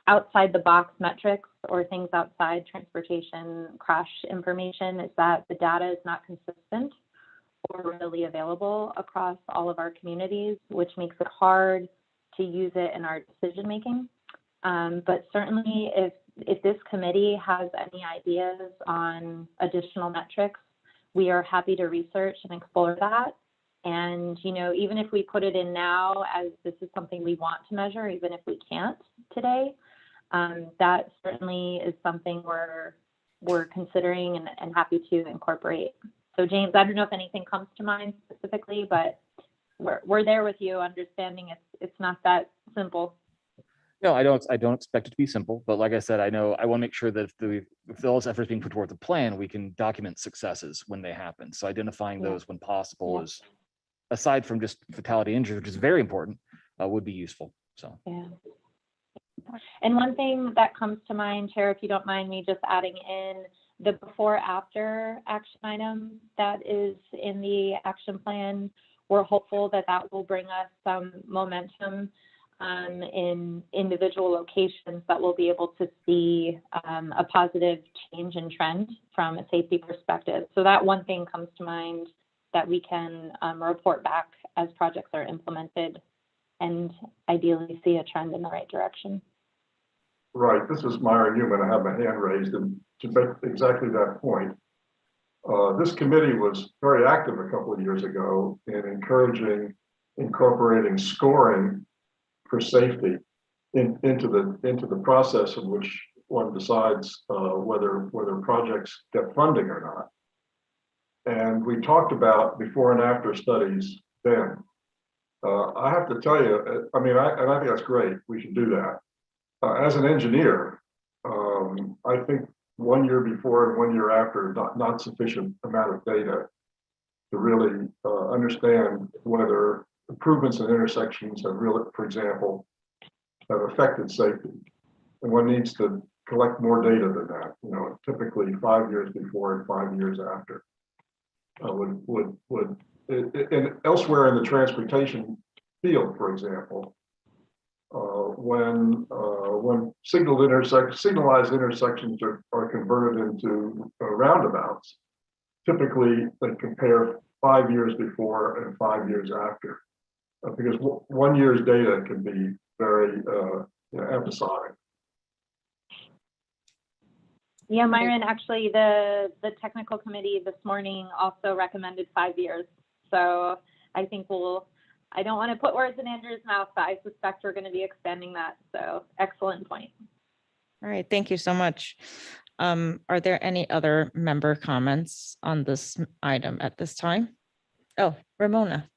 outside the box metrics or things outside transportation crash information, is that the data is not consistent or readily available across all of our communities, which makes it hard to use it in our decision making. But certainly if this committee has any ideas on additional metrics, we are happy to research and explore that. And, even if we put it in now as this is something we want to measure, even if we can't today, that certainly is something we're considering and happy to incorporate. So James, I don't know if anything comes to mind specifically, but we're there with you, understanding it's not that simple. No, I don't expect it to be simple, but like I said, I want to make sure that if those efforts being put towards a plan, we can document successes when they happen. So identifying those when possible is, aside from just fatality injury, which is very important, would be useful. So. Yeah. And one thing that comes to mind, Chair, if you don't mind me just adding in the before after action item that is in the action plan, we're hopeful that will bring us some momentum in individual locations that we'll be able to see a positive change in trend from a safety perspective. So that one thing comes to mind that we can report back as projects are implemented and ideally see a trend in the right direction. Right, this is Myron Newman. I have my hand raised, and to make exactly that point, this committee was very active a couple of years ago in encouraging incorporating scoring for safety into the process in which one decides whether projects get funding or not. And we talked about before and after studies then. I have to tell you, I think that's great. We should do that. As an engineer, I think 1 year before and 1 year after, not sufficient amount of data to really understand whether improvements in intersections have really, for example, have affected safety. And one needs to collect more data than that, typically 5 years before and 5 years after. And elsewhere in the transportation field, for example, when signalized intersections are converted into roundabouts, typically they compare 5 years before and 5 years after, because 1 year's data can be very episodic. Yeah, Myron, actually the technical committee this morning also recommended 5 years. So I think I don't want to put words in Andrew's mouth, but I suspect we're going to be expanding that. So excellent point. All right, thank you so much. Are there any other member comments on this item at this time? Oh, Ramona.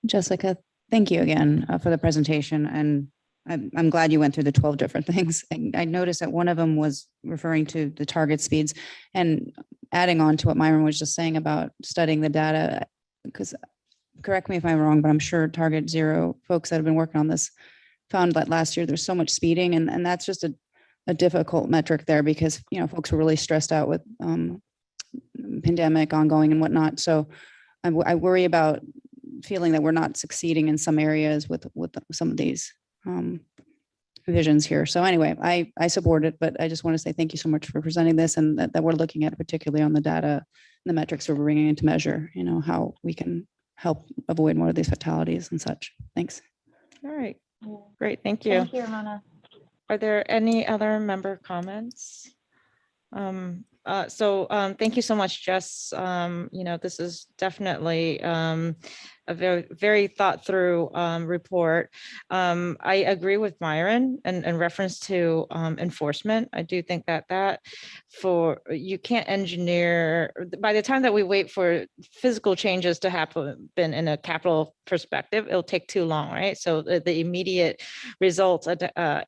Jessica, thank you again for the presentation. And I'm glad you went through the 12 different things. And I noticed that one of them was referring to the target speeds and adding on to what Myron was just saying about studying the data, because correct me if I'm wrong, but I'm sure Target Zero folks that have been working on this found that last year there's so much speeding, and that's just a difficult metric there because, you know, folks were really stressed out with pandemic ongoing and whatnot. So I worry about feeling that we're not succeeding in some areas with some of these visions here. So anyway, I support it, but I just want to say thank you so much for presenting this, and that we're looking at it particularly on the data and the metrics we're bringing into measure, you know, how we can help avoid more of these fatalities and such. Thanks. All right, great, thank you. Thank you, Ramona. Are there any other member comments? Thank you so much, Jess. You know, this is definitely a very thought through report. I agree with Myron in reference to enforcement. I do think that you can't engineer, by the time that we wait for physical changes to happen in a capital perspective, it'll take too long, right? So the immediate result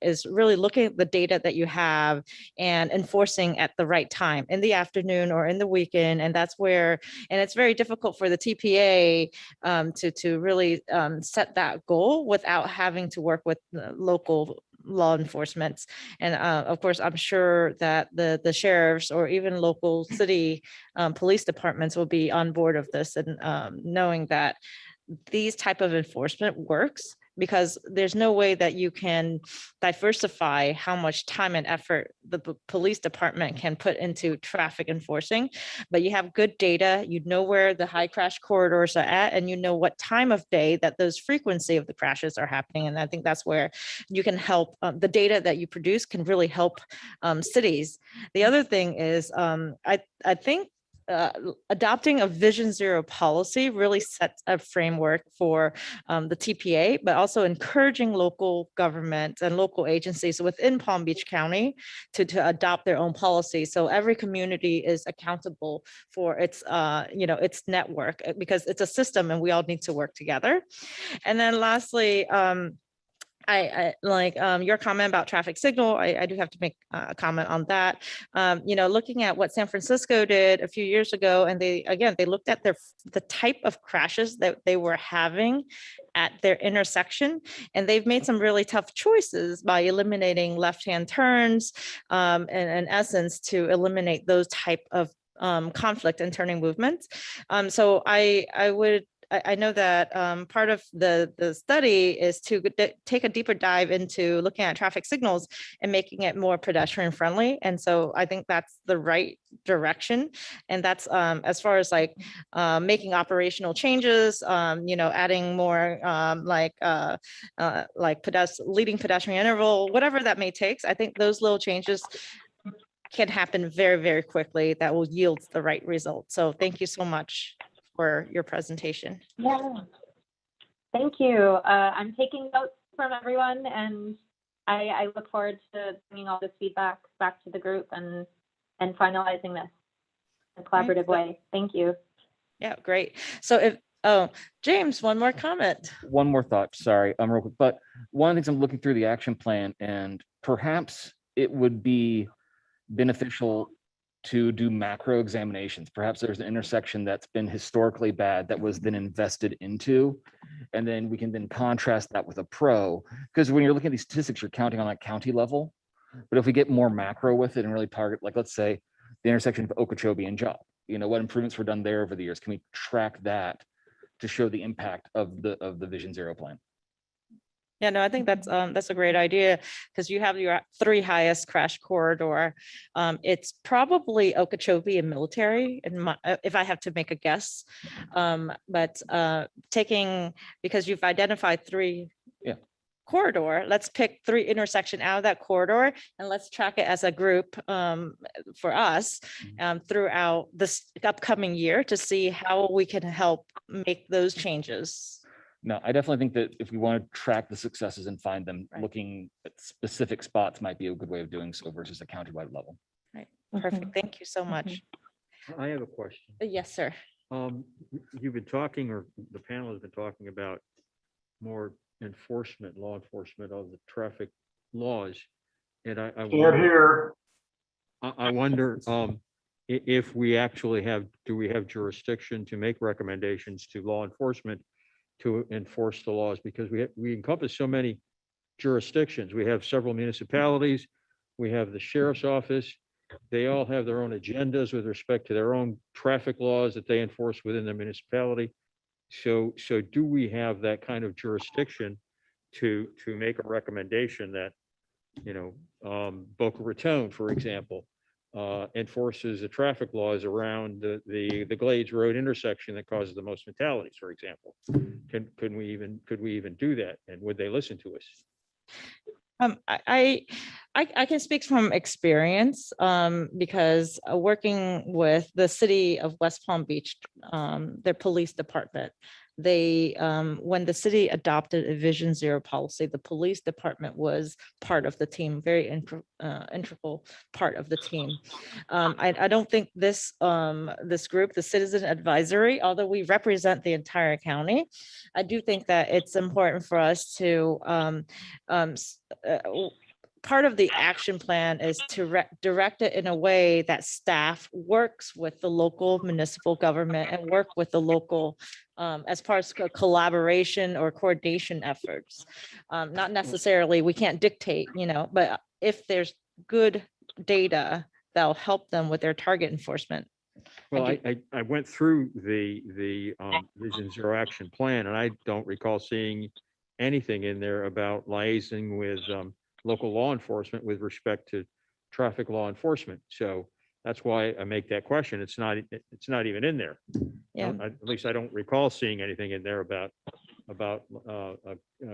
is really looking at the data that you have and enforcing at the right time in the afternoon or in the weekend. And that's where, and it's very difficult for the TPA to really set that goal without having to work with local law enforcement. And of course, I'm sure that the sheriffs or even local city police departments will be on board of this, and knowing that these type of enforcement works, because there's no way that you can diversify how much time and effort the police department can put into traffic enforcing. But you have good data, you know where the high crash corridors are at, and you know what time of day that those frequency of the crashes are happening. And I think that's where you can help, the data that you produce can really help cities. The other thing is, I think adopting a Vision Zero policy really sets a framework for the TPA, but also encouraging local government and local agencies within Palm Beach County to adopt their own policy. So every community is accountable for its, its network, because it's a system and we all need to work together. And then lastly, I like your comment about traffic signal. I do have to make a comment on that. Looking at what San Francisco did a few years ago, and they looked at the type of crashes that they were having at their intersection, and they've made some really tough choices by eliminating left-hand turns, and in essence to eliminate those type of conflict and turning movements. So I know that part of the study is to take a deeper dive into looking at traffic signals and making it more pedestrian friendly. And so I think that's the right direction. And that's as far as like making operational changes, adding more leading pedestrian interval, whatever that may take. I think those little changes can happen very, very quickly that will yield the right result. So thank you so much for your presentation. Yeah, thank you. I'm taking notes from everyone, and I look forward to bringing all this feedback back to the group and finalizing this in a collaborative way. Thank you. Yeah, great. So James, one more comment. One more thought, sorry, real quick. But one of the things I'm looking through the action plan, and perhaps it would be beneficial to do macro examinations. Perhaps there's an intersection that's been historically bad that was then invested into, and then we can then contrast that with a pro. Because when you're looking at these statistics, you're counting on a county level. But if we get more macro with it and really target, like let's say the intersection of Okeechobee and Job, what improvements were done there over the years? Can we track that to show the impact of the Vision Zero plan? Yeah, no, I think that's a great idea, because you have your 3 highest crash corridor. It's probably Okeechobee and Military, if I have to make a guess. But because you've identified 3 corridor, let's pick 3 intersection out of that corridor, and let's track it as a group for us throughout this upcoming year to see how we can help make those changes. No, I definitely think that if we want to track the successes and find them, looking at specific spots might be a good way of doing so versus a countywide level. Right. Perfect. Thank you so much. I have a question. Yes, sir. You've been talking, or the panel has been talking about more enforcement, law enforcement of the traffic laws. And I Can't wonder, hear. I wonder, if we actually have, do we have jurisdiction to make recommendations to law enforcement to enforce the laws? Because we encompass so many jurisdictions. We have several municipalities. We have the sheriff's office. They all have their own agendas with respect to their own traffic laws that they enforce within the municipality. So do we have that kind of jurisdiction to make a recommendation that, Boca Raton, for example, enforces the traffic laws around the Glades Road intersection that causes the most fatalities, for example? Could we even do that? And would they listen to us? I can speak from experience, because working with the city of West Palm Beach, their police department, they, when the city adopted a Vision Zero policy, the police department was part of the team, very integral part of the team. I don't think this group, the Citizen Advisory, although we represent the entire county, I do think that it's important for us to part of the action plan is to direct it in a way that staff works with the local municipal government and work with the local as part of collaboration or coordination efforts. Not necessarily, we can't dictate, but if there's good data that'll help them with their target enforcement. Well, I went through the Vision Zero Action Plan, and I don't recall seeing anything in there about liaising with local law enforcement with respect to traffic law enforcement. So that's why I make that question. It's not even in there. Yeah. At least I don't recall seeing anything in there about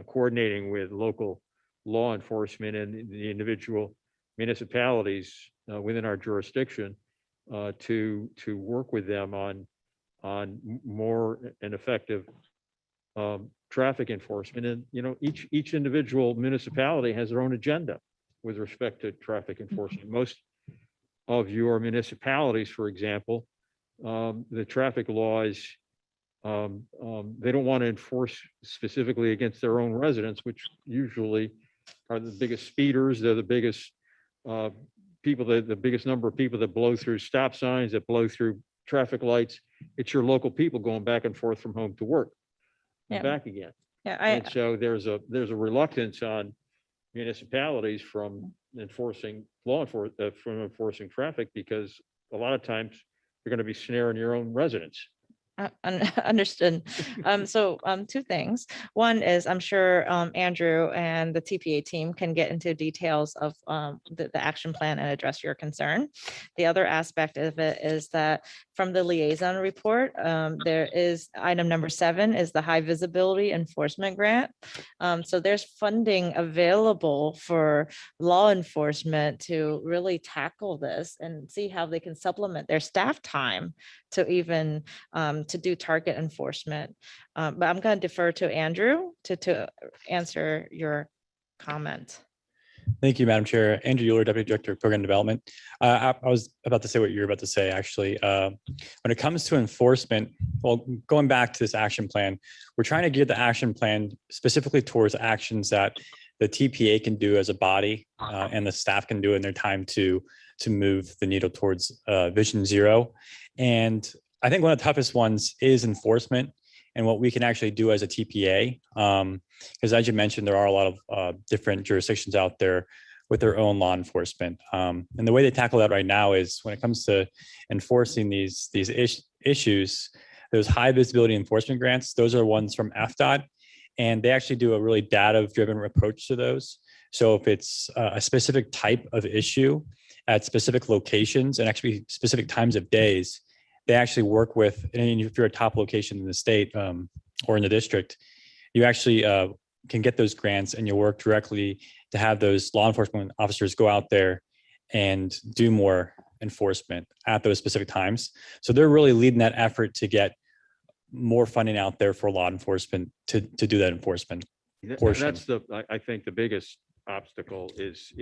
coordinating with local law enforcement and the individual municipalities within our jurisdiction to work with them on more and effective traffic enforcement. And, each individual municipality has their own agenda with respect to traffic enforcement. Most of your municipalities, for example, the traffic laws, they don't want to enforce specifically against their own residents, which usually are the biggest speeders. They're the biggest people, the biggest number of people that blow through stop signs, that blow through traffic lights. It's your local people going back and forth from home to work and back again. Yeah, And so there's a reluctance on municipalities from enforcing from enforcing traffic, because a lot of times you're going to be snaring your own residents. Understood. So two things. One is I'm sure Andrew and the TPA team can get into details of the action plan and address your concern. The other aspect of it is that from the liaison report, there is item number 7 is the high visibility enforcement grant. So there's funding available for law enforcement to really tackle this and see how they can supplement their staff time to even to do target enforcement. But I'm going to defer to Andrew to answer your comment. Thank you, Madam Chair. Andrew Euler, Deputy Director of Program Development. I was about to say what you're about to say, actually. When it comes to enforcement, well, going back to this action plan, we're trying to gear the action plan specifically towards actions that the TPA can do as a body and the staff can do in their time to move the needle towards Vision Zero. And I think one of the toughest ones is enforcement and what we can actually do as a TPA. Because as you mentioned, there are a lot of different jurisdictions out there with their own law enforcement. And the way they tackle that right now is when it comes to enforcing these issues, those high visibility enforcement grants, those are ones from FDOT, and they actually do a really data-driven approach to those. So if it's a specific type of issue at specific locations and actually specific times of days, they actually work with, and if you're a top location in the state or in the district, you actually can get those grants and you work directly to have those law enforcement officers go out there and do more enforcement at those specific times. So they're really leading that effort to get more funding out there for law enforcement to do that enforcement portion. That's I think the biggest obstacle is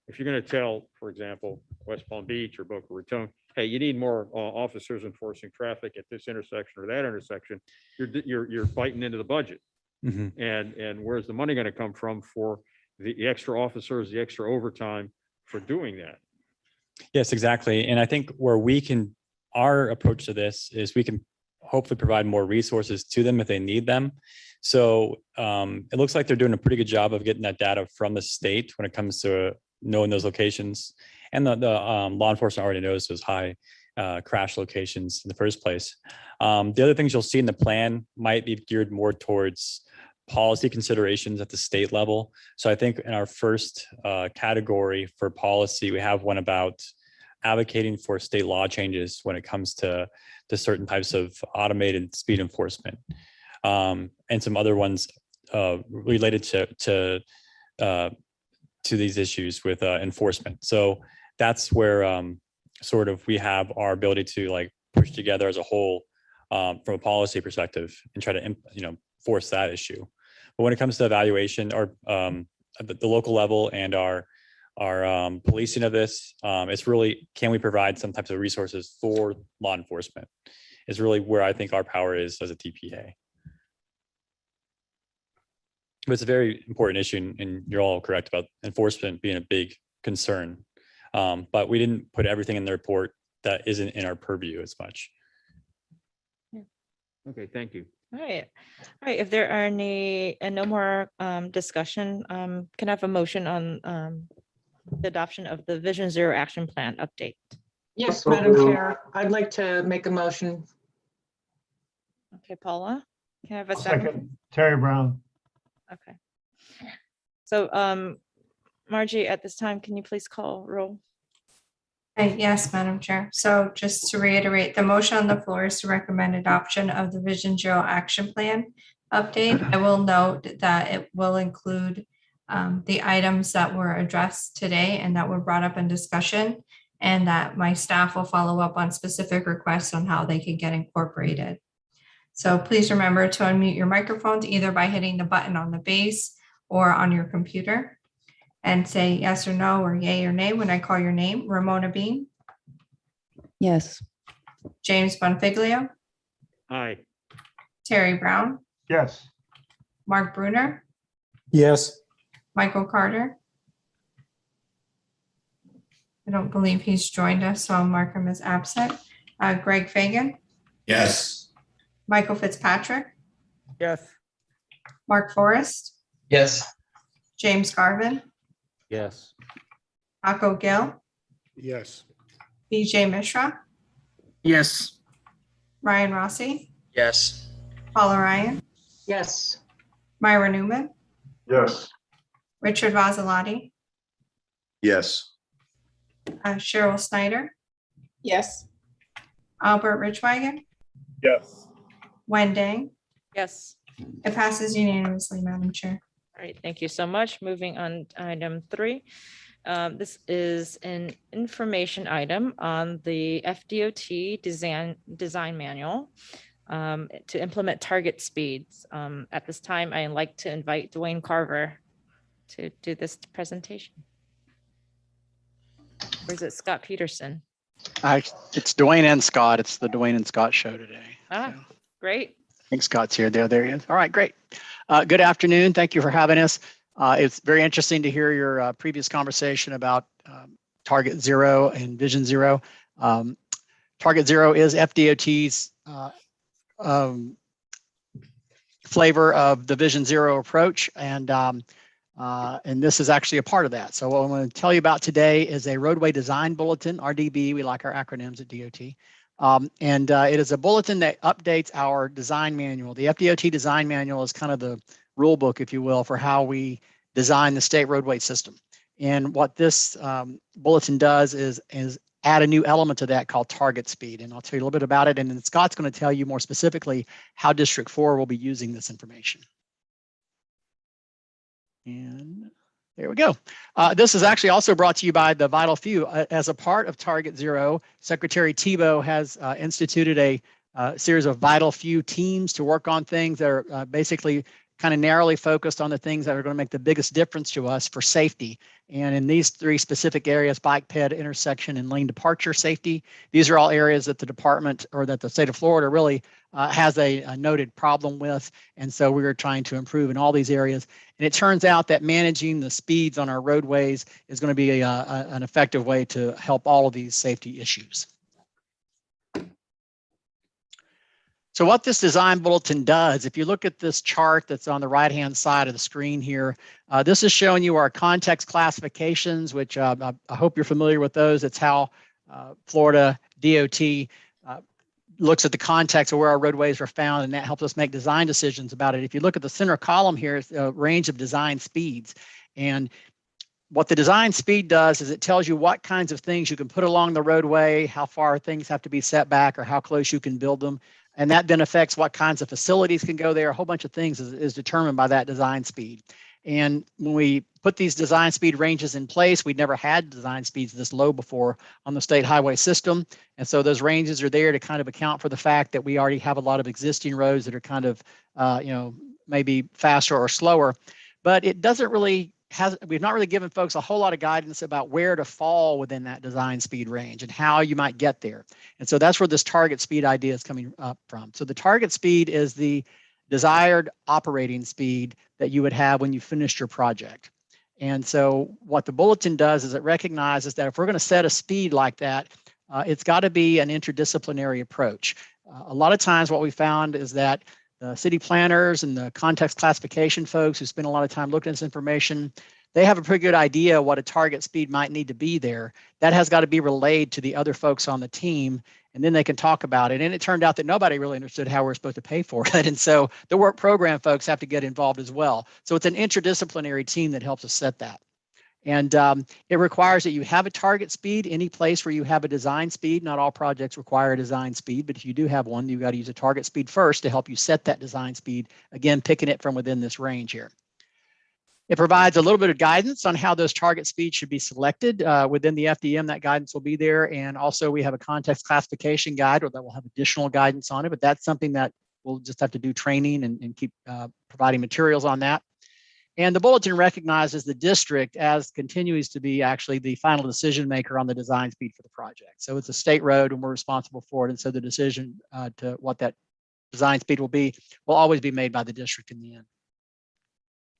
if you're going to tell, for example, West Palm Beach or Boca Raton, hey, you need more officers enforcing traffic at this intersection or that intersection, you're biting into the budget. And where's the money going to come from for the extra officers, the extra overtime for doing that? Yes, exactly. And I think our approach to this is we can hopefully provide more resources to them if they need them. So it looks like they're doing a pretty good job of getting that data from the state when it comes to knowing those locations. And the law enforcement already knows those high crash locations in the first place. The other things you'll see in the plan might be geared more towards policy considerations at the state level. So I think in our first category for policy, we have one about advocating for state law changes when it comes to certain types of automated speed enforcement, and some other ones related to these issues with enforcement. So that's where sort of we have our ability to like push together as a whole from a policy perspective and try to force that issue. But when it comes to evaluation or the local level and our policing of this, it's really, can we provide some types of resources for law enforcement is really where I think our power is as a TPA. But it's a very important issue, and you're all correct about enforcement being a big concern. But we didn't put everything in the report that isn't in our purview as much. Okay, thank you. All right. All right. If there are no more discussion, can I have a motion on the adoption of the Vision Zero Action Plan update? Yes, Madam Chair, I'd like to make a motion. Okay, Paula, can I have a second? Second, Terry Brown. Okay. So Margie, at this time, can you please call roll? Yes, Madam Chair. So just to reiterate, the motion on the floor is to recommend adoption of the Vision Zero Action Plan update. I will note that it will include the items that were addressed today and that were brought up in discussion, and that my staff will follow up on specific requests on how they can get incorporated. So please remember to unmute your microphones either by hitting the button on the base or on your computer, and say yes or no or yay or nay when I call your name. Ramona Bean, Yes. James Bonfiglio, Aye. Terry Brown, Yes. Mark Bruner, Yes. Michael Carter. I don't believe he's joined us, so I'll mark him as absent. Greg Fagan, Yes. Michael Fitzpatrick, Yes. Mark Forrest, Yes. James Garvin, Yes. Akko Gill, Yes. BJ Mishra, Yes. Ryan Rossi, Yes. Paula Ryan, Yes. Myra Newman, Yes. Richard Vasilati, Yes. Cheryl Snyder, Yes. Albert Richwagon, Yes. Wen Dang. Yes. It passes unanimously, Madam Chair. All right, thank you so much. Moving on to item 3. This is an information item on the FDOT design manual to implement target speeds. At this time, I'd like to invite Dwayne Carver to do this presentation. Or is it Scott Peterson? It's Dwayne and Scott. It's the Dwayne and Scott show today. Great. I think Scott's here. There he is. All right, great. Good afternoon. Thank you for having us. It's very interesting to hear your previous conversation about Target Zero and Vision Zero. Target Zero is FDOT's flavor of the Vision Zero approach, and this is actually a part of that. So what I'm going to tell you about today is a roadway design bulletin, RDB. We like our acronyms at DOT. It is a bulletin that updates our design manual. The FDOT design manual is kind of the rule book, if you will, for how we design the state roadway system. And what this bulletin does is add a new element to that called target speed. And I'll tell you a little bit about it. And then Scott's going to tell you more specifically how District 4 will be using this information. And there we go. This is actually also brought to you by the Vital Few. As a part of Target Zero, Secretary Tebow has instituted a series of Vital Few teams to work on things that are basically kind of narrowly focused on the things that are going to make the biggest difference to us for safety. And in these three specific areas, bike ped, intersection, and lane departure safety, these are all areas that the department or that the state of Florida really has a noted problem with. And so we are trying to improve in all these areas. And it turns out that managing the speeds on our roadways is going to be an effective way to help all of these safety issues. So what this design bulletin does, if you look at this chart that's on the right-hand side of the screen here, this is showing you our context classifications, which I hope you're familiar with those. It's how Florida DOT looks at the context of where our roadways are found, and that helps us make design decisions about it. If you look at the center column here, it's a range of design speeds. And what the design speed does is it tells you what kinds of things you can put along the roadway, how far things have to be set back, or how close you can build them. And that then affects what kinds of facilities can go there. A whole bunch of things is determined by that design speed. And when we put these design speed ranges in place, we'd never had design speeds this low before on the state highway system. And so those ranges are there to kind of account for the fact that we already have a lot of existing roads that are kind of, maybe faster or slower. But it doesn't really we've not really given folks a whole lot of guidance about where to fall within that design speed range and how you might get there. And so that's where this target speed idea is coming up from. So the target speed is the desired operating speed that you would have when you finished your project. And so what the bulletin does is it recognizes that if we're going to set a speed like that, it's got to be an interdisciplinary approach. A lot of times what we found is that the city planners and the context classification folks who spend a lot of time looking at this information, they have a pretty good idea what a target speed might need to be there. That has got to be relayed to the other folks on the team, and then they can talk about it. And it turned out that nobody really understood how we're supposed to pay for it. And so the work program folks have to get involved as well. So it's an interdisciplinary team that helps us set that. And it requires that you have a target speed any place where you have a design speed. Not all projects require a design speed, but if you do have one, you've got to use a target speed first to help you set that design speed, again, picking it from within this range here. It provides a little bit of guidance on how those target speeds should be selected within the FDM. That guidance will be there. And also we have a context classification guide that will have additional guidance on it, but that's something that we'll just have to do training and keep providing materials on that. And the bulletin recognizes the district as continues to be actually the final decision maker on the design speed for the project. So it's a state road and we're responsible for it. And so the decision to what that design speed will always be made by the district in the end.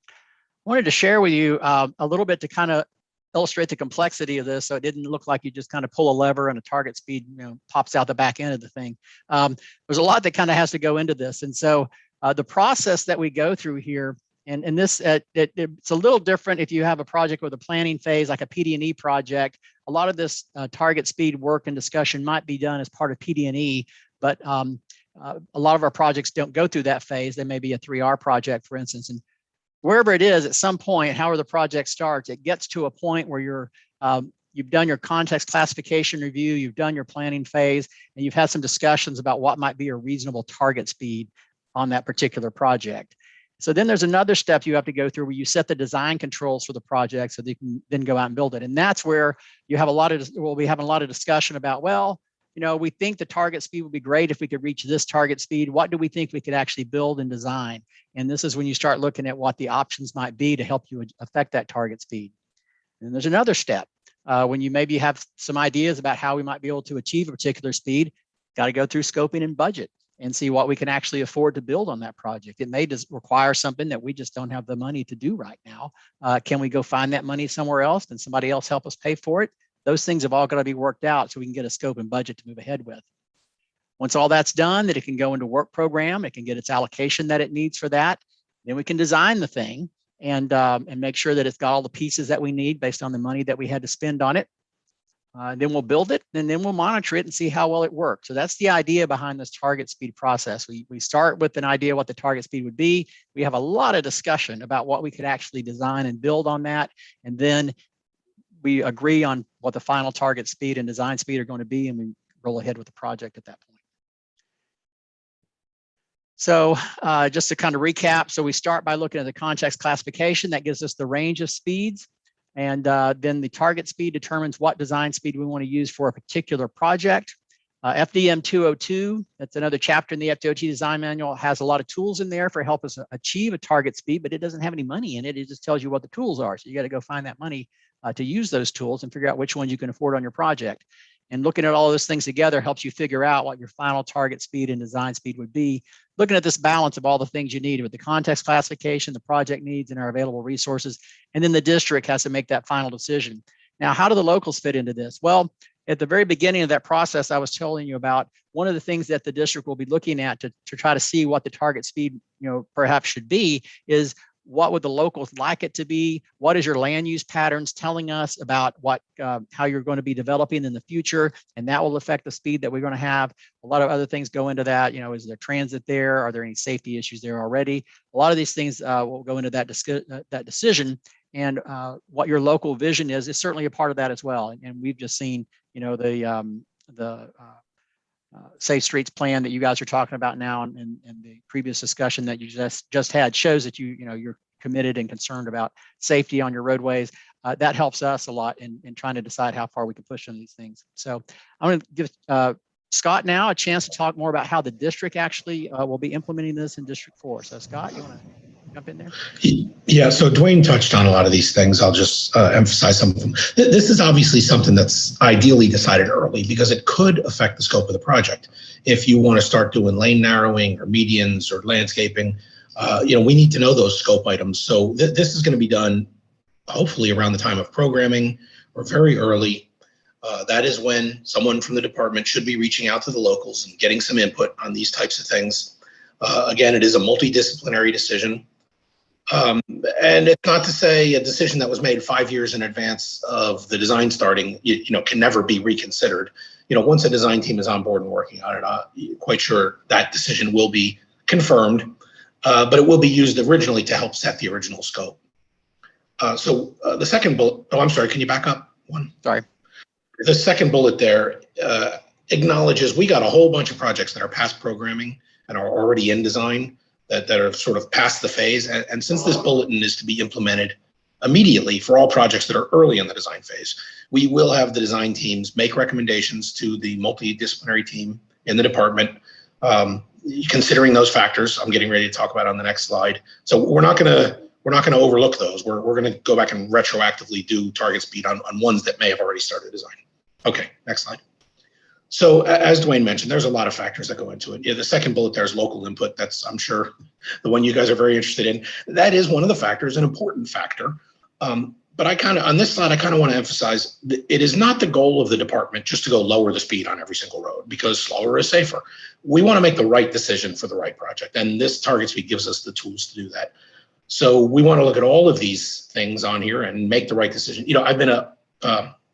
I wanted to share with you a little bit to kind of illustrate the complexity of this, so it didn't look like you just kind of pull a lever and a target speed pops out the back end of the thing. There's a lot that kind of has to go into this. And so the process that we go through here, and this, it's a little different if you have a project with a planning phase, like a PD&E project. A lot of this target speed work and discussion might be done as part of PD&E, but a lot of our projects don't go through that phase. They may be a 3R project, for instance. And wherever it is, at some point, however the project starts, it gets to a point where you've done your context classification review, you've done your planning phase, and you've had some discussions about what might be a reasonable target speed on that particular project. So then there's another step you have to go through where you set the design controls for the project so that you can then go out and build it. And that's where you have we'll be having a lot of discussion about, well, we think the target speed would be great if we could reach this target speed. What do we think we could actually build and design? And this is when you start looking at what the options might be to help you affect that target speed. And there's another step when you maybe have some ideas about how we might be able to achieve a particular speed, got to go through scoping and budget and see what we can actually afford to build on that project. It may just require something that we just don't have the money to do right now. Can we go find that money somewhere else? Can somebody else help us pay for it? Those things have all got to be worked out so we can get a scope and budget to move ahead with. Once all that's done, that it can go into work program, it can get its allocation that it needs for that. Then we can design the thing and make sure that it's got all the pieces that we need based on the money that we had to spend on it. Then we'll build it, and then we'll monitor it and see how well it works. So that's the idea behind this target speed process. We start with an idea what the target speed would be. We have a lot of discussion about what we could actually design and build on that. And then we agree on what the final target speed and design speed are going to be, and we roll ahead with the project at that point. So just to kind of recap, so we start by looking at the context classification. That gives us the range of speeds. And then the target speed determines what design speed we want to use for a particular project. FDM 202, that's another chapter in the FDOT design manual, has a lot of tools in there for help us achieve a target speed, but it doesn't have any money in it. It just tells you what the tools are. So you got to go find that money to use those tools and figure out which ones you can afford on your project. And looking at all those things together helps you figure out what your final target speed and design speed would be. Looking at this balance of all the things you need with the context classification, the project needs, and our available resources. And then the district has to make that final decision. Now, how do the locals fit into this? Well, at the very beginning of that process, I was telling you about one of the things that the district will be looking at to try to see what the target speed, perhaps should be is what would the locals like it to be? What is your land use patterns telling us about what, how you're going to be developing in the future? And that will affect the speed that we're going to have. A lot of other things go into that. Is there transit there? Are there any safety issues there already? A lot of these things will go into that decision. And what your local vision is certainly a part of that as well. And we've just seen, the Safe Streets plan that you guys are talking about now, and the previous discussion that you just had shows that you're committed and concerned about safety on your roadways. That helps us a lot in trying to decide how far we can push on these things. So I'm going to give Scott now a chance to talk more about how the district actually will be implementing this in District 4. So Scott, you want to jump in there? Yeah, so Dwayne touched on a lot of these things. I'll just emphasize some of them. This is obviously something that's ideally decided early because it could affect the scope of the project. If you want to start doing lane narrowing or medians or landscaping, we need to know those scope items. So this is going to be done hopefully around the time of programming or very early. That is when someone from the department should be reaching out to the locals and getting some input on these types of things. Again, it is a multidisciplinary decision. And it's not to say a decision that was made 5 years in advance of the design starting, can never be reconsidered. Once a design team is on board and working on it, I'm quite sure that decision will be confirmed, but it will be used originally to help set the original scope. So the second bullet, I'm sorry, can you back up one? Sorry. The second bullet there acknowledges we got a whole bunch of projects that are past programming and are already in design that are sort of past the phase. And since this bulletin is to be implemented immediately for all projects that are early in the design phase, we will have the design teams make recommendations to the multidisciplinary team in the department, considering those factors I'm getting ready to talk about on the next slide. So we're not going to overlook those. We're going to go back and retroactively do target speed on ones that may have already started design. Okay, next slide. So as Dwayne mentioned, there's a lot of factors that go into it. Yeah, the second bullet there is local input. That's, I'm sure, the one you guys are very interested in. That is one of the factors, an important factor. But on this slide, I kind of want to emphasize that it is not the goal of the department just to go lower the speed on every single road because slower is safer. We want to make the right decision for the right project. And this target speed gives us the tools to do that. So we want to look at all of these things on here and make the right decision. I've been a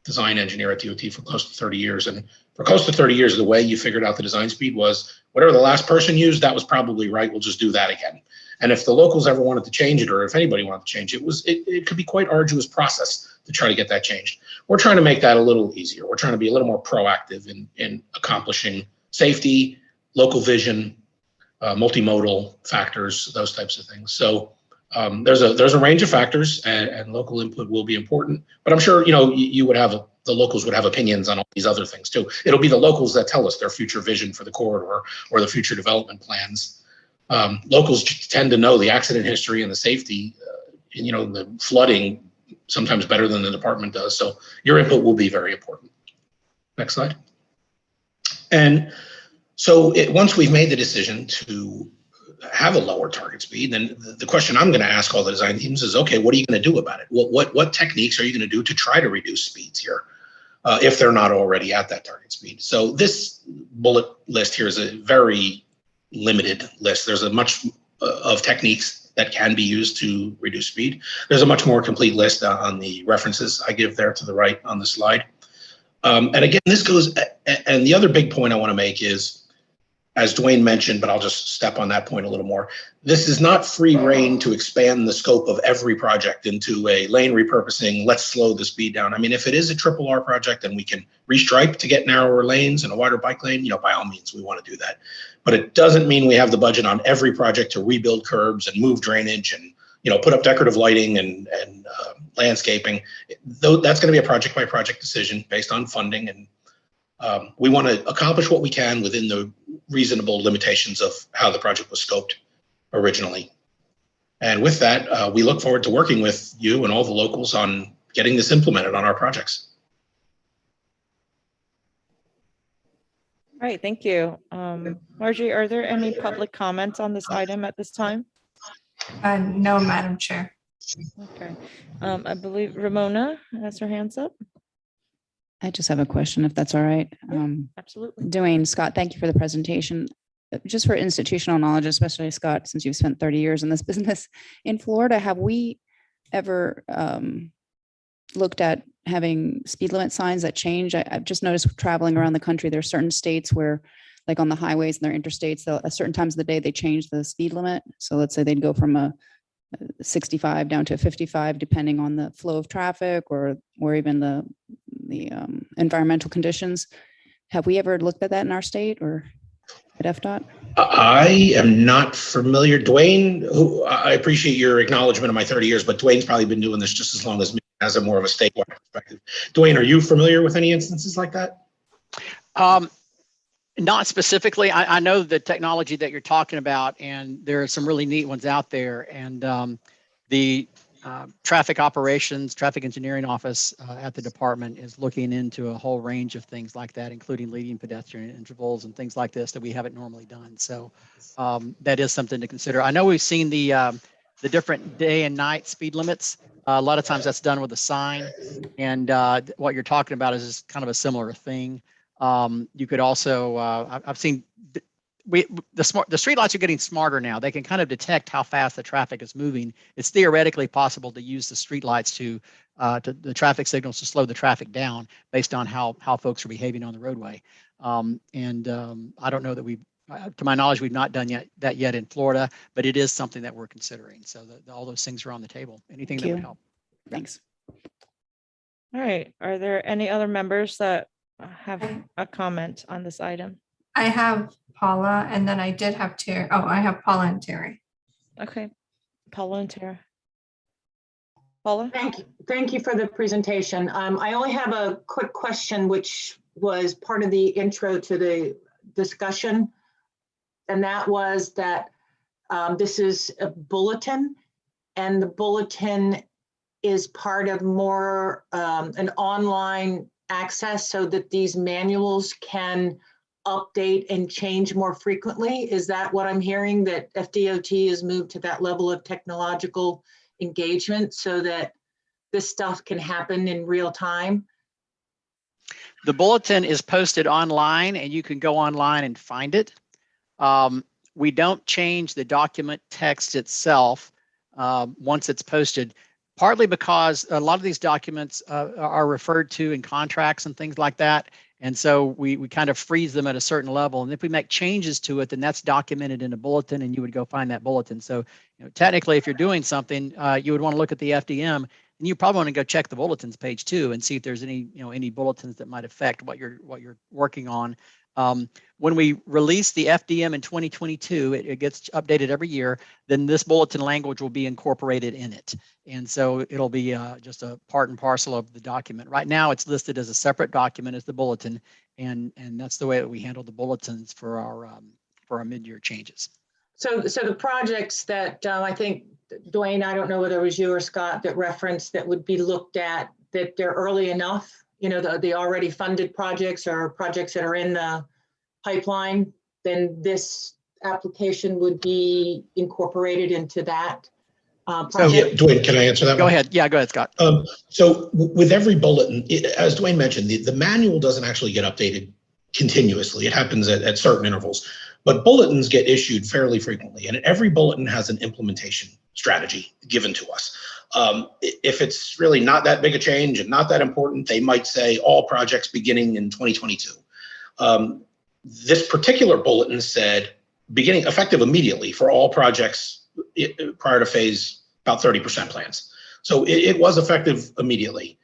design engineer at DOT for close to 30 years. And for close to 30 years, the way you figured out the design speed was whatever the last person used, that was probably right. We'll just do that again. And if the locals ever wanted to change it, or if anybody wanted to change it, it could be quite arduous process to try to get that changed. We're trying to make that a little easier. We're trying to be a little more proactive in accomplishing safety, local vision, multimodal factors, those types of things. So there's a range of factors, and local input will be important. But I'm sure you would have the locals would have opinions on all these other things too. It'll be the locals that tell us their future vision for the corridor or the future development plans. Locals tend to know the accident history and the safety, the flooding sometimes better than the department does. So your input will be very important. Next slide. And so once we've made the decision to have a lower target speed, then the question I'm going to ask all the design teams is, okay, what are you going to do about it? What techniques are you going to do to try to reduce speeds here if they're not already at that target speed? So this bullet list here is a very limited list. There's a much of techniques that can be used to reduce speed. There's a much more complete list on the references I give there to the right on the slide. And again, this goes, and the other big point I want to make is, as Dwayne mentioned, but I'll just step on that point a little more. This is not free reign to expand the scope of every project into a lane repurposing, let's slow the speed down. I mean, if it is a triple R project and we can restripe to get narrower lanes and a wider bike lane, by all means, we want to do that. But it doesn't mean we have the budget on every project to rebuild curbs and move drainage and, put up decorative lighting and landscaping. Though that's going to be a project by project decision based on funding and We want to accomplish what we can within the reasonable limitations of how the project was scoped originally. And with that, we look forward to working with you and all the locals on getting this implemented on our projects. All right, thank you. Margie, are there any public comments on this item at this time? No, Madam Chair. Okay, I believe Ramona has her hands up. I just have a question, if that's all right. Absolutely. Dwayne, Scott, thank you for the presentation. Just for institutional knowledge, especially Scott, since you've spent 30 years in this business, in Florida, have we ever looked at having speed limit signs that change? I've just noticed traveling around the country, there are certain states where, like on the highways and their interstates, at certain times of the day, they change the speed limit. So let's say they'd go from a 65 down to 55, depending on the flow of traffic or even the environmental conditions. Have we ever looked at that in our state or at FDOT? I am not familiar. Dwayne, who I appreciate your acknowledgement of my 30 years, but Dwayne's probably been doing this just as long as me, as a more of a statewide perspective. Dwayne, are you familiar with any instances like that? Not specifically. I know the technology that you're talking about, and there are some really neat ones out there. And the traffic operations, traffic engineering office at the department is looking into a whole range of things like that, including leading pedestrian intervals and things like this that we haven't normally done. So that is something to consider. I know we've seen the different day and night speed limits. A lot of times that's done with a sign, and what you're talking about is kind of a similar thing. You could also, I've seen the street lights are getting smarter now. They can kind of detect how fast the traffic is moving. It's theoretically possible to use the street lights to the traffic signals to slow the traffic down based on how folks are behaving on the roadway. I don't know that to my knowledge, we've not done that yet in Florida, but it is something that we're considering. So all those things are on the table. Anything that would help. Thanks. All right, are there any other members that have a comment on this item? I have Paula, and then I did have Terry. Oh, I have Paula and Terry. Okay, Paula and Tara. Paula? Thank you for the presentation. I only have a quick question, which was part of the intro to the discussion. And that was that this is a bulletin, and the bulletin is part of more an online access so that these manuals can update and change more frequently. Is that what I'm hearing, that FDOT has moved to that level of technological engagement so that this stuff can happen in real time? The bulletin is posted online, and you can go online and find it. We don't change the document text itself once it's posted, partly because a lot of these documents are referred to in contracts and things like that. And so we kind of freeze them at a certain level. And if we make changes to it, then that's documented in a bulletin, and you would go find that bulletin. So technically, if you're doing something, you would want to look at the FDM, and you probably want to go check the bulletins page too and see if there's any bulletins that might affect what you're working on. When we release the FDM in 2022, it gets updated every year, then this bulletin language will be incorporated in it. And so it'll be just a part and parcel of the document. Right now, it's listed as a separate document as the bulletin, and that's the way that we handle the bulletins for our mid-year changes. So the projects that I think, Dwayne, I don't know whether it was you or Scott that referenced that would be looked at, that they're early enough, the already funded projects or projects that are in the pipeline, then this application would be incorporated into that project. Yeah, Dwayne, can I answer that? Go ahead. Yeah, go ahead, Scott. So with every bulletin, as Dwayne mentioned, the manual doesn't actually get updated continuously. It happens at certain intervals, but bulletins get issued fairly frequently, and every bulletin has an implementation strategy given to us. If it's really not that big a change and not that important, they might say all projects beginning in 2022. This particular bulletin said beginning effective immediately for all projects prior to phase, about 30% plans. So it was effective immediately.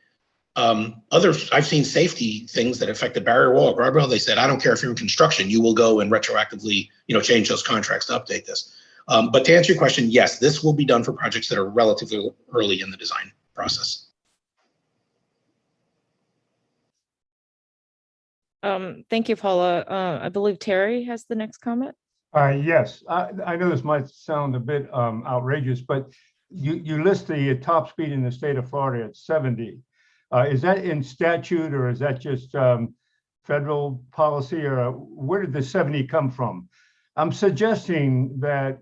I've seen safety things that affected barrier wall, guardrail. They said, I don't care if you're in construction, you will go and retroactively, change those contracts to update this. But to answer your question, yes, this will be done for projects that are relatively early in the design process. Thank you, Paula. I believe Terry has the next comment. Yes, I know this might sound a bit outrageous, but you list the top speed in the state of Florida at 70. Is that in statute or is that just federal policy, or where did the 70 come from? I'm suggesting that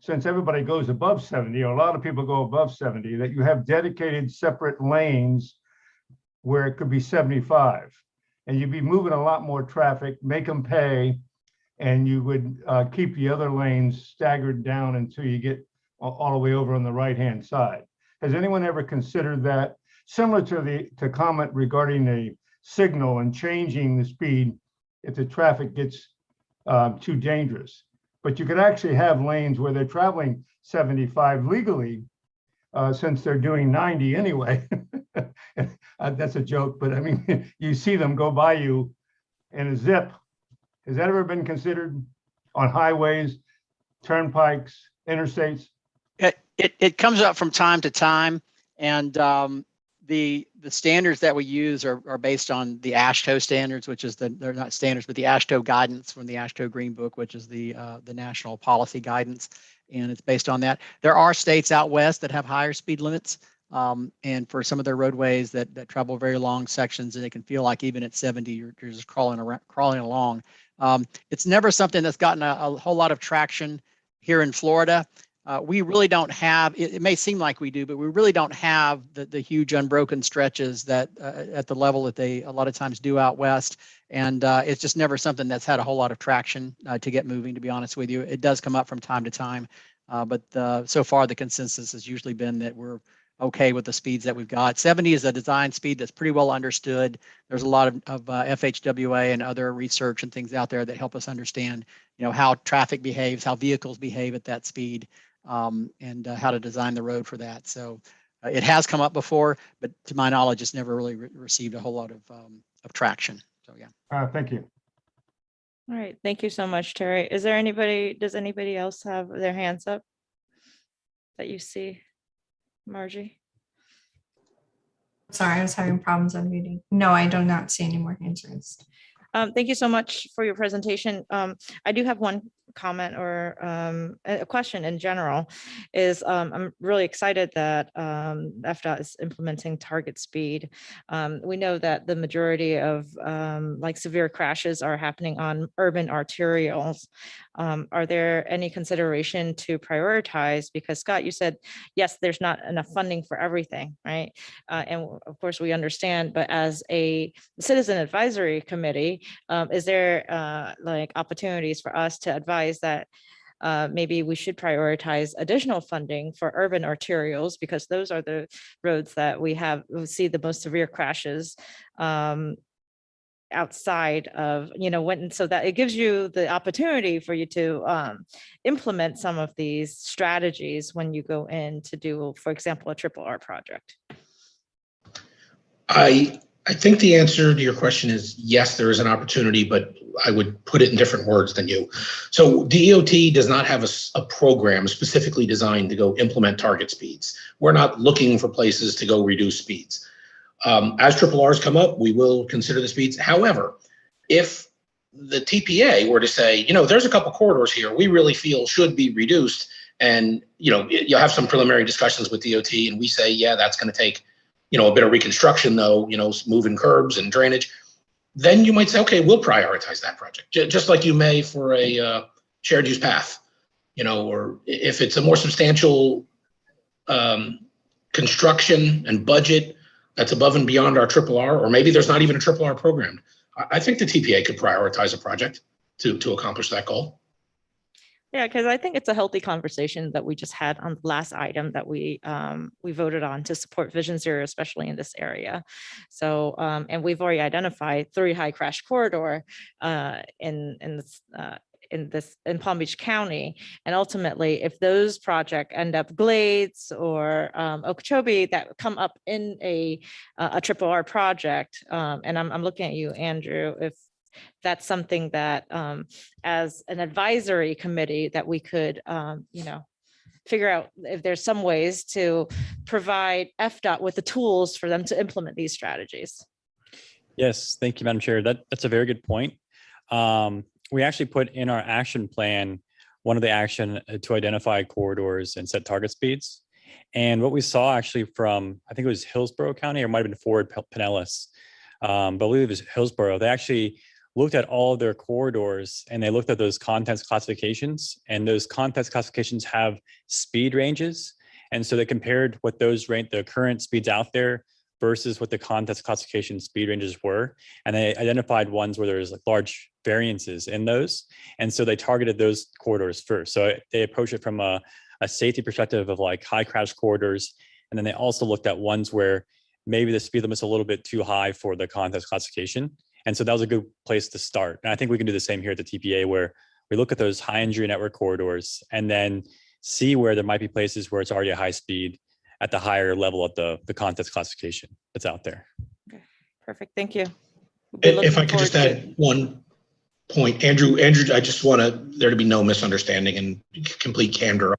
since everybody goes above 70, or a lot of people go above 70, that you have dedicated separate lanes where it could be 75. And you'd be moving a lot more traffic, make them pay, and you would keep the other lanes staggered down until you get all the way over on the right-hand side. Has anyone ever considered that? Similar to the comment regarding the signal and changing the speed if the traffic gets too dangerous. But you could actually have lanes where they're traveling 75 legally, since they're doing 90 anyway. That's a joke, but I mean, you see them go by you in a zip. Has that ever been considered on highways, turnpikes, interstates? It comes up from time to time, and the standards that we use are based on the AASHTO standards, which is they're not standards, but the AASHTO guidance from the AASHTO Green Book, which is the national policy guidance, and it's based on that. There are states out west that have higher speed limits, and for some of their roadways that travel very long sections, and it can feel like even at 70, you're just crawling along. It's never something that's gotten a whole lot of traction here in Florida. We really don't have, it may seem like we do, but we really don't have the huge unbroken stretches that at the level that they a lot of times do out west. And it's just never something that's had a whole lot of traction to get moving, to be honest with you. It does come up from time to time, but so far the consensus has usually been that we're okay with the speeds that we've got. 70 is a design speed that's pretty well understood. There's a lot of FHWA and other research and things out there that help us understand, how traffic behaves, how vehicles behave at that speed. And how to design the road for that. So it has come up before, but to my knowledge, it's never really received a whole lot of traction. So yeah. Thank you. All right. Thank you so much, Terry. Does anybody else have their hands up that you see? Margie? Sorry, I was having problems unmuting. No, I do not see any more hands raised. Thank you so much for your presentation. I do have one comment or a question in general is I'm really excited that FDOT is implementing target speed. We know that the majority of like severe crashes are happening on urban arterials. Are there any consideration to prioritize? Because Scott, you said, yes, there's not enough funding for everything, right? And of course we understand, but as a citizen advisory committee, is there like opportunities for us to advise that maybe we should prioritize additional funding for urban arterials, because those are the roads that we see the most severe crashes outside of, so that it gives you the opportunity for you to implement some of these strategies when you go in to do, for example, a triple R project. I think the answer to your question is yes, there is an opportunity, but I would put it in different words than you. So DOT does not have a program specifically designed to go implement target speeds. We're not looking for places to go reduce speeds. As triple Rs come up, we will consider the speeds. However, if the TPA were to say, there's a couple corridors here we really feel should be reduced, and you'll have some preliminary discussions with DOT, and we say, yeah, that's going to take a bit of reconstruction though, moving curbs and drainage, then you might say, okay, we'll prioritize that project, just like you may for a shared use path, or if it's a more substantial construction and budget that's above and beyond our triple R, or maybe there's not even a triple R program. I think the TPA could prioritize a project to accomplish that goal. Yeah, because I think it's a healthy conversation that we just had on the last item that we voted on to support Vision Zero, especially in this area. So, and we've already identified 3 high crash corridor in Palm Beach County, and ultimately, if those projects end up Glades or Okeechobee that come up in a triple R project, and I'm looking at you, Andrew, if that's something that as an advisory committee that we could, figure out if there's some ways to provide FDOT with the tools for them to implement these strategies. Yes, thank you, Madam Chair. That's a very good point. We actually put in our action plan, one of the action to identify corridors and set target speeds. And what we saw actually from, I think it was Hillsborough County, or it might have been Fort Pinellas, but I believe it was Hillsborough. They actually looked at all of their corridors and they looked at those contents classifications, and those contents classifications have speed ranges. And so they compared what those the current speeds out there versus what the contents classification speed ranges were. And they identified ones where there's like large variances in those. And so they targeted those corridors first. So they approached it from a safety perspective of like high crash corridors. And then they also looked at ones where maybe the speed limit's a little bit too high for the contents classification. And so that was a good place to start. And I think we can do the same here at the TPA, where we look at those high injury network corridors and then see where there might be places where it's already a high speed at the higher level of the contents classification that's out there. Okay, perfect. Thank you. We'll be If I looking could just forward to- add one point, Andrew, I just want there to be no misunderstanding and complete candor.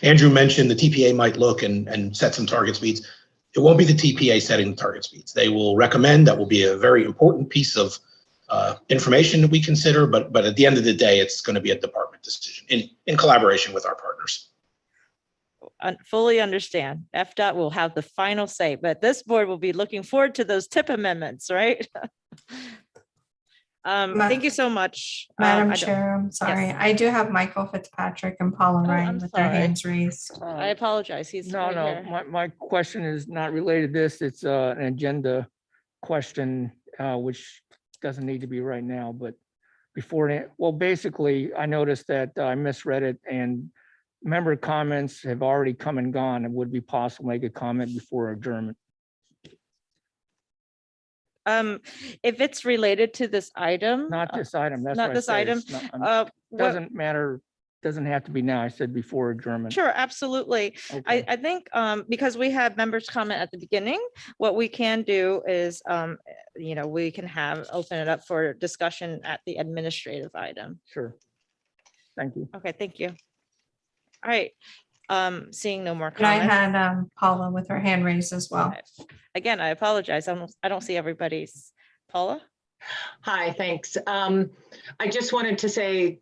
Andrew mentioned the TPA might look and set some target speeds. It won't be the TPA setting the target speeds. They will recommend. That will be a very important piece of information that we consider, but at the end of the day, it's going to be a department decision in collaboration with our partners. Fully understand. FDOT will have the final say, but this board will be looking forward to those tip amendments, right? Thank you so much. Madam I don't- Chair, I'm sorry. Yes. I do have Michael Fitzpatrick and Paula Oh, Ryan I'm with their sorry. hands raised. I apologize. He's No, right no, here. my question is not related to this. It's an agenda question, which doesn't need to be right now, but before that, well, basically, I noticed that I misread it and member comments have already come and gone. It would be possible to make a comment before adjournment. If it's related to this item. Not this item. That's Not what I this said. item. It's not- What- Doesn't matter. Doesn't have to be now. I said before adjournment. Sure, absolutely. Okay. I think because we have members comment at the beginning, what we can do is, we can open it up for discussion at the administrative item. Sure. Thank you. Okay, thank you. All right, seeing no more And I comments. had Paula with her hand raised as well. Again, I apologize. I don't see everybody's. Paula? Hi, thanks. I just wanted to say,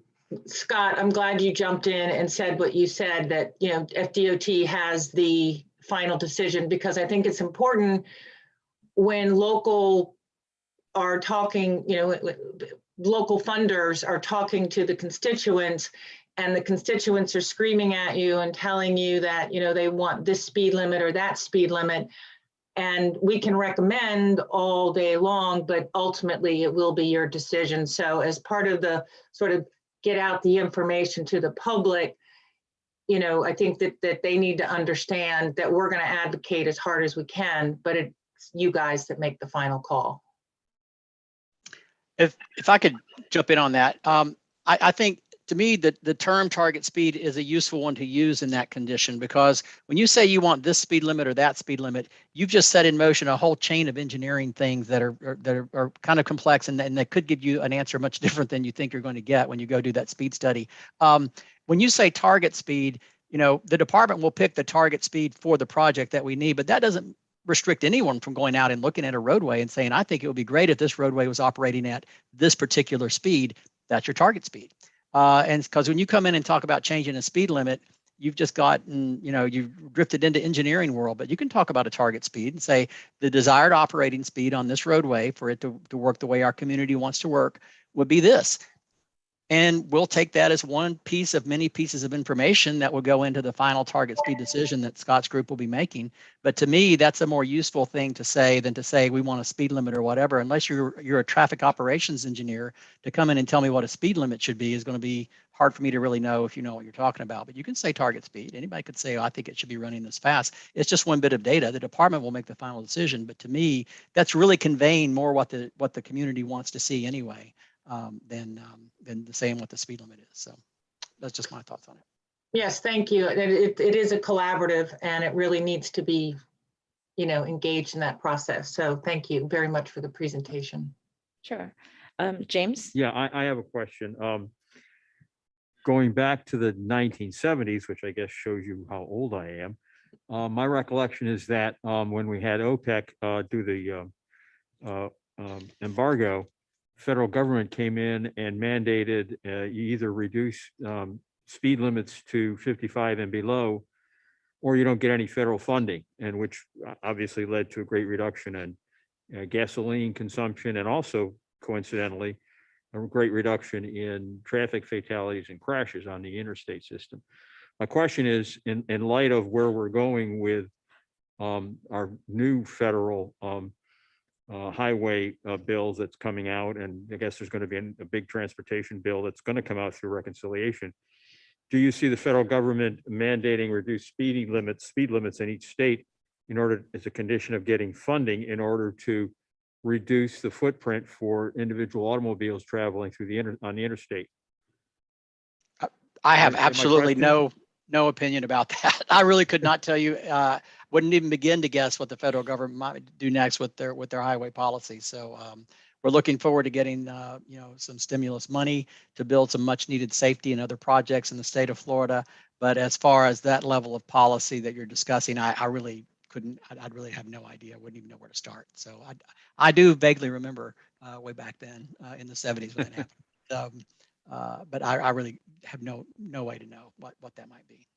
Scott, I'm glad you jumped in and said what you said, that, FDOT has the final decision, because I think it's important when local are talking, local funders are talking to the constituents, and the constituents are screaming at you and telling you that, they want this speed limit or that speed limit. And we can recommend all day long, but ultimately it will be your decision. So as part of the sort of get out the information to the public, I think that they need to understand that we're going to advocate as hard as we can, but it's you guys that make the final call. If I could jump in on that, I think to me that the term target speed is a useful one to use in that condition, because when you say you want this speed limit or that speed limit, you've just set in motion a whole chain of engineering things that are kind of complex, and that could give you an answer much different than you think you're going to get when you go do that speed study. When you say target speed, the department will pick the target speed for the project that we need, but that doesn't restrict anyone from going out and looking at a roadway and saying, I think it would be great if this roadway was operating at this particular speed. That's your target speed. And because when you come in and talk about changing a speed limit, you've just gotten, you've drifted into engineering world, but you can talk about a target speed and say the desired operating speed on this roadway for it to work the way our community wants to work would be this. And we'll take that as one piece of many pieces of information that will go into the final target speed decision that Scott's group will be making. But to me, that's a more useful thing to say than to say we want a speed limit or whatever. Unless you're a traffic operations engineer, to come in and tell me what a speed limit should be is going to be hard for me to really know if you know what you're talking about. But you can say target speed. Anybody could say, oh, I think it should be running this fast. It's just one bit of data. The department will make the final decision. But to me, that's really conveying more what the community wants to see anyway. Than the same what the speed limit is. So that's just my thoughts on it. Yes, thank you. It is a collaborative, and it really needs to be, engaged in that process. So thank you very much for the presentation. Sure. James? Yeah, I have a question. Going back to the 1970s, which I guess shows you how old I am. My recollection is that when we had OPEC do the embargo, federal government came in and mandated you either reduce speed limits to 55 and below, or you don't get any federal funding, and which obviously led to a great reduction in gasoline consumption, and also coincidentally, a great reduction in traffic fatalities and crashes on the interstate system. My question is, in light of where we're going with our new federal highway bills that's coming out, and I guess there's going to be a big transportation bill that's going to come out through reconciliation. Do you see the federal government mandating reduced speed limits in each state in order, as a condition of getting funding, in order to reduce the footprint for individual automobiles traveling through on the interstate? I have Am I absolutely correct? no opinion about that. I really could not tell you, wouldn't even begin to guess what the federal government might do next with their highway policy. So we're looking forward to getting some stimulus money to build some much needed safety and other projects in the state of Florida. But as far as that level of policy that you're discussing, I really couldn't, I'd really have no idea. I wouldn't even know where to start. So I do vaguely remember way back then in the 70s when that happened. But I really have no way to know what that might be.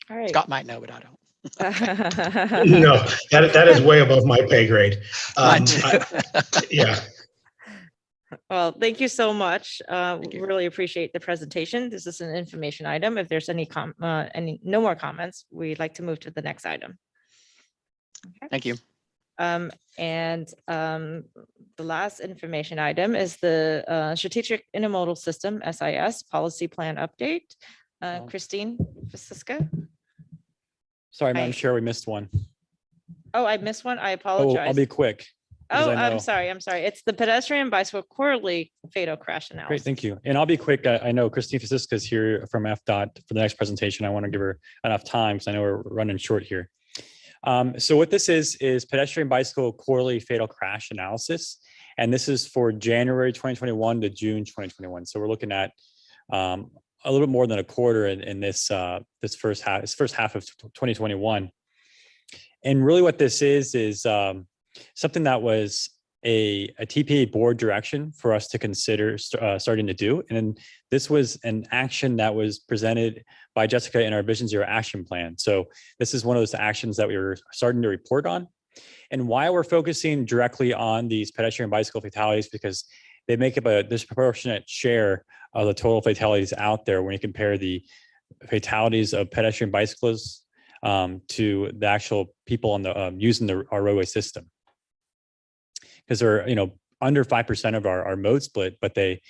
All right. Scott might know, but I don't. No, that is way above my pay grade. Yeah. Well, thank you so much. Really appreciate the presentation. This is an information item. If there's no more comments, we'd like to move to the next item. Okay. Thank you. The last information item is the Strategic Intermodal System, SIS, Policy Plan Update. Christine Francisca. Sorry, Madam Chair, we missed one. Oh, I missed one. I Oh, apologize. I'll be quick. Oh, I know. I'm sorry. It's the pedestrian bicycle quarterly fatal crash analysis. Great, thank you. And I'll be quick. I know Christine Francisca is here from FDOT for the next presentation. I want to give her enough time because I know we're running short here. So what this is pedestrian bicycle quarterly fatal crash analysis. And this is for January 2021 to June 2021. So we're looking at a little bit more than a quarter in this first half of 2021. And really what this is something that was a TPA board direction for us to consider starting to do. And then this was an action that was presented by Jessica in our Vision Zero action plan. So this is one of those actions that we were starting to report on. And why we're focusing directly on these pedestrian bicycle fatalities, because they make up a disproportionate share of the total fatalities out there when you compare the fatalities of pedestrian bicyclists to the actual people on the using our roadway system. Because they're under 5% of our mode split, but they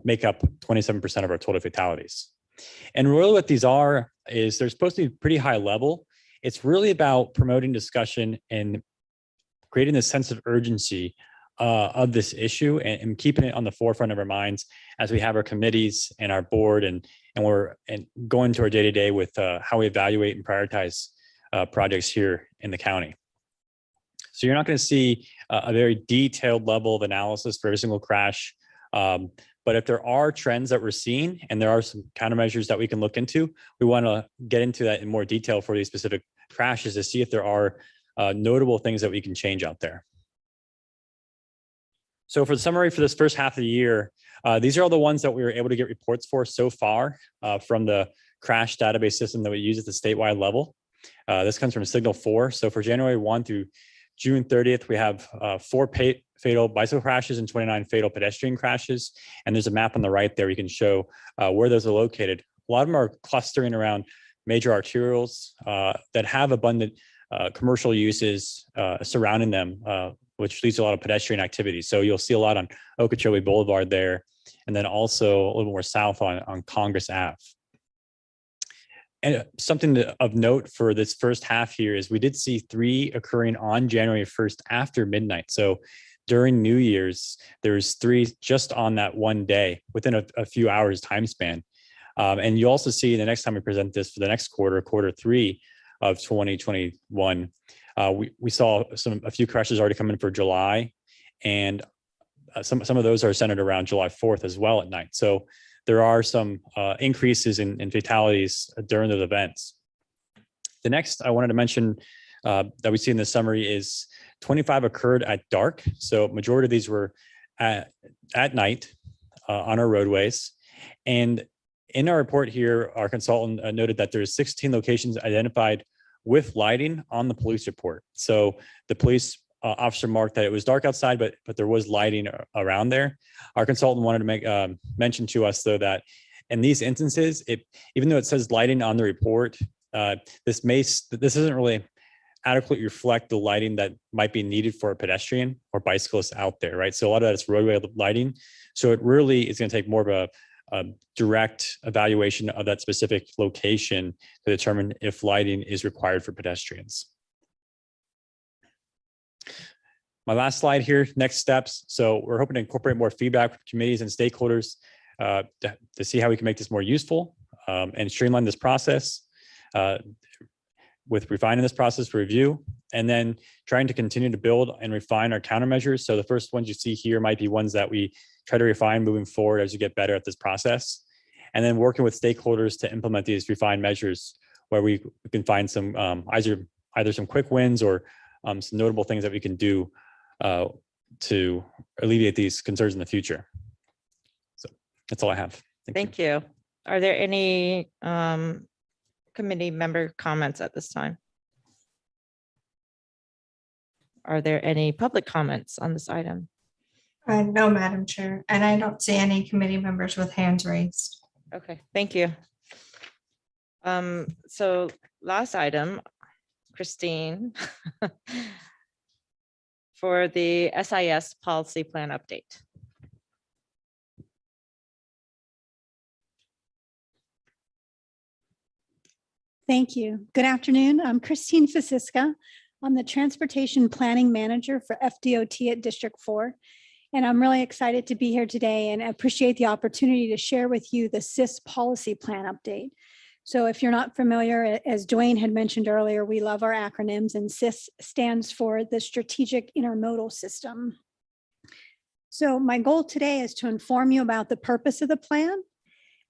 make up 27% of our total fatalities. And really what these are is they're supposed to be pretty high level. It's really about promoting discussion and creating this sense of urgency of this issue and keeping it on the forefront of our minds as we have our committees and our board and we're going to our day-to-day with how we evaluate and prioritize projects here in the county. So you're not going to see a very detailed level of analysis for every single crash. But if there are trends that we're seeing and there are some countermeasures that we can look into, we want to get into that in more detail for these specific crashes to see if there are notable things that we can change out there. So for the summary for this first half of the year, these are all the ones that we were able to get reports for so far from the crash database system that we use at the statewide level. This comes from Signal 4. So for January 1 through June 30th, we have 4 fatal bicycle crashes and 29 fatal pedestrian crashes. And there's a map on the right there. You can show where those are located. A lot of them are clustering around major arterials that have abundant commercial uses surrounding them, which leads to a lot of pedestrian activity. So you'll see a lot on Okeechobee Boulevard there, and then also a little more south on Congress Ave. And something of note for this first half here is we did see 3 occurring on January 1st after midnight. So during New Year's, there's 3 just on that one day within a few hours time span. And you also see the next time we present this for the next quarter 3 of 2021, we saw a few crashes already come in for July, and some of those are centered around July 4th as well at night. So there are some increases in fatalities during those events. The next I wanted to mention that we see in the summary is 25 occurred at dark. So majority of these were at night on our roadways. And in our report here, our consultant noted that there's 16 locations identified with lighting on the police report. So the police officer marked that it was dark outside, but there was lighting around there. Our consultant wanted to make mention to us though that in these instances, even though it says lighting on the report, this doesn't really adequately reflect the lighting that might be needed for a pedestrian or bicyclist out there, right? So a lot of that is roadway lighting. So it really is going to take more of a direct evaluation of that specific location to determine if lighting is required for pedestrians. My last slide here, next steps. So we're hoping to incorporate more feedback from committees and stakeholders to see how we can make this more useful and streamline this process with refining this process for review, and then trying to continue to build and refine our countermeasures. So the first ones you see here might be ones that we try to refine moving forward as you get better at this process. And then working with stakeholders to implement these refined measures where we can find some either some quick wins or some notable things that we can do to alleviate these concerns in the future. So that's all I have. Thank you. Are there any committee member comments at this time? Are there any public comments on this item? No, Madam Chair, and I don't see any committee members with hands raised. Okay, thank you. So last item, Christine, for the SIS policy plan update. Thank you. Good afternoon. I'm Christine Fasiska. I'm the Transportation Planning Manager for FDOT at District 4. And I'm really excited to be here today and appreciate the opportunity to share with you the SIS policy plan update. So if you're not familiar, as Dwayne had mentioned earlier, we love our acronyms, and SIS stands for the Strategic Intermodal System. So my goal today is to inform you about the purpose of the plan,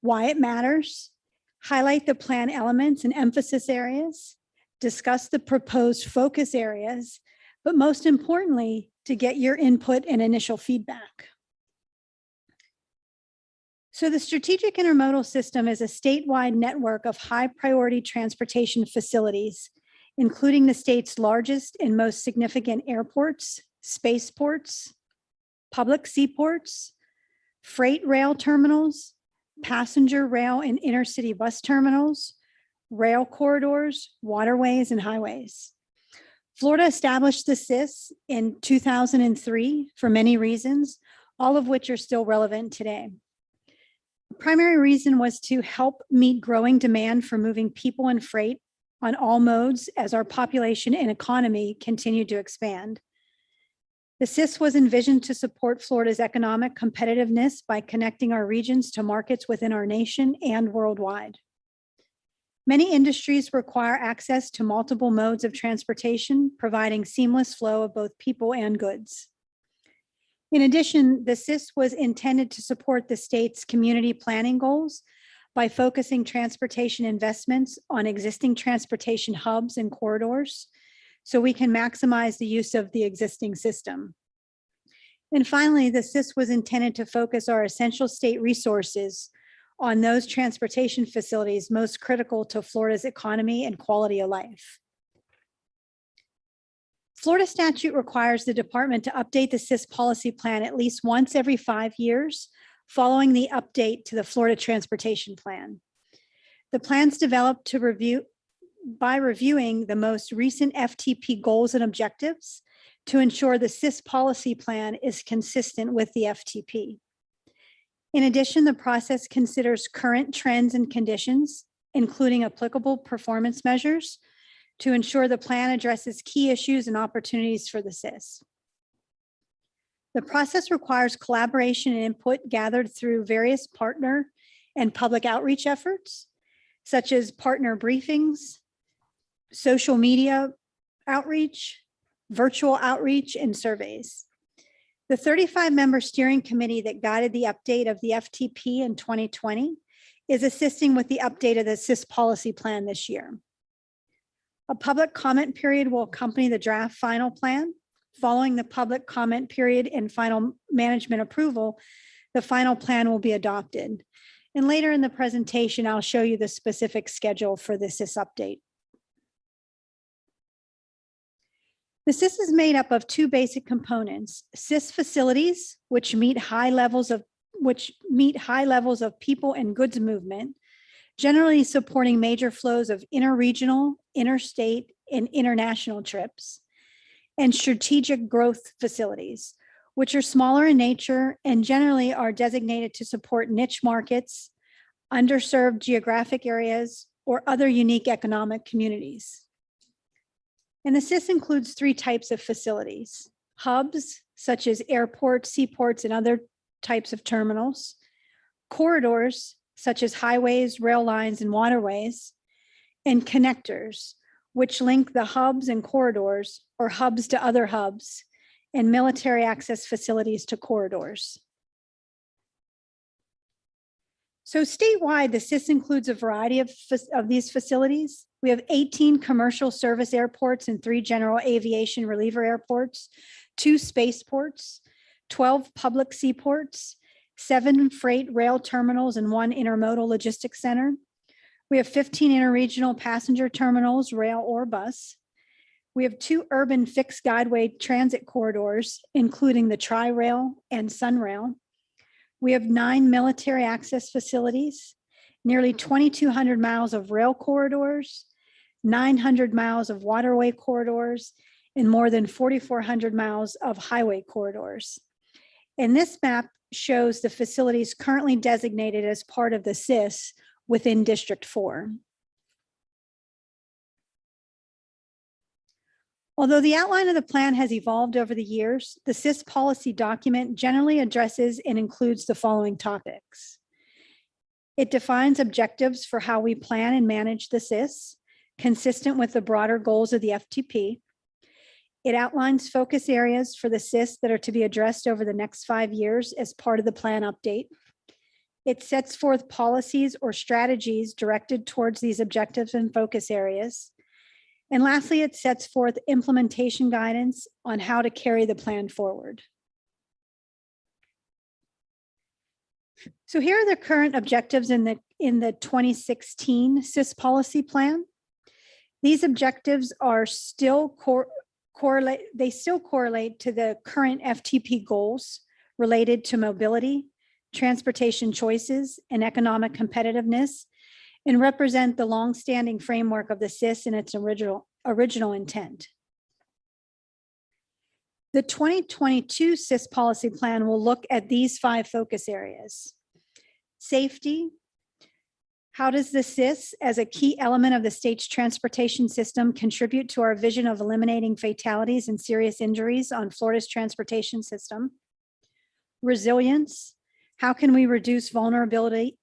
why it matters, highlight the plan elements and emphasis areas, discuss the proposed focus areas, but most importantly, to get your input and initial feedback. So the Strategic Intermodal System is a statewide network of high priority transportation facilities, including the state's largest and most significant airports, spaceports, public seaports, freight rail terminals, passenger rail and intercity bus terminals, rail corridors, waterways, and highways. Florida established the SIS in 2003 for many reasons, all of which are still relevant today. The primary reason was to help meet growing demand for moving people and freight on all modes as our population and economy continued to expand. The SIS was envisioned to support Florida's economic competitiveness by connecting our regions to markets within our nation and worldwide. Many industries require access to multiple modes of transportation, providing seamless flow of both people and goods. In addition, the SIS was intended to support the state's community planning goals by focusing transportation investments on existing transportation hubs and corridors, so we can maximize the use of the existing system. And finally, the SIS was intended to focus our essential state resources on those transportation facilities most critical to Florida's economy and quality of life. Florida statute requires the department to update the SIS policy plan at least once every 5 years following the update to the Florida Transportation Plan. The plan's developed by reviewing the most recent FTP goals and objectives to ensure the SIS policy plan is consistent with the FTP. In addition, the process considers current trends and conditions, including applicable performance measures, to ensure the plan addresses key issues and opportunities for the SIS. The process requires collaboration and input gathered through various partner and public outreach efforts, such as partner briefings, social media outreach, virtual outreach, and surveys. The 35-member steering committee that guided the update of the FTP in 2020 is assisting with the update of the SIS policy plan this year. A public comment period will accompany the draft final plan, Following the public comment period and final management approval, the final plan will be adopted. And later in the presentation, I'll show you the specific schedule for the SIS update. The SIS is made up of two basic components: SIS facilities, which meet high levels of people and goods movement, generally supporting major flows of interregional, interstate, and international trips, and strategic growth facilities, which are smaller in nature and generally are designated to support niche markets, underserved geographic areas, or other unique economic communities. And the SIS includes three types of facilities: hubs, such as airports, seaports, and other types of terminals; corridors, such as highways, rail lines, and waterways; and connectors, which link the hubs and corridors, or hubs to other hubs, and military access facilities to corridors. So statewide, the SIS includes a variety of these facilities. We have 18 commercial service airports and 3 general aviation reliever airports, 2 spaceports, 12 public seaports, 7 freight rail terminals, and 1 intermodal logistics center. We have 15 interregional passenger terminals, rail or bus. We have 2 urban fixed guideway transit corridors, including the Tri-Rail and Sunrail. We have 9 military access facilities, nearly 2,200 miles of rail corridors, 900 miles of waterway corridors, and more than 4,400 miles of highway corridors. And this map shows the facilities currently designated as part of the SIS within District 4. Although the outline of the plan has evolved over the years, the SIS policy document generally addresses and includes the following topics. It defines objectives for how we plan and manage the SIS, consistent with the broader goals of the FTP. It outlines focus areas for the SIS that are to be addressed over the next 5 years as part of the plan update. It sets forth policies or strategies directed towards these objectives and focus areas. And lastly, it sets forth implementation guidance on how to carry the plan forward. So here are the current objectives in the 2016 SIS policy plan. These objectives are still correlate to the current FTP goals related to mobility, transportation choices, and economic competitiveness, and represent the longstanding framework of the SIS in its original intent. The 2022 SIS policy plan will look at these 5 focus areas. Safety. How does the SIS, as a key element of the state's transportation system, contribute to our vision of eliminating fatalities and serious injuries on Florida's transportation system? Resilience. How can we reduce vulnerabilities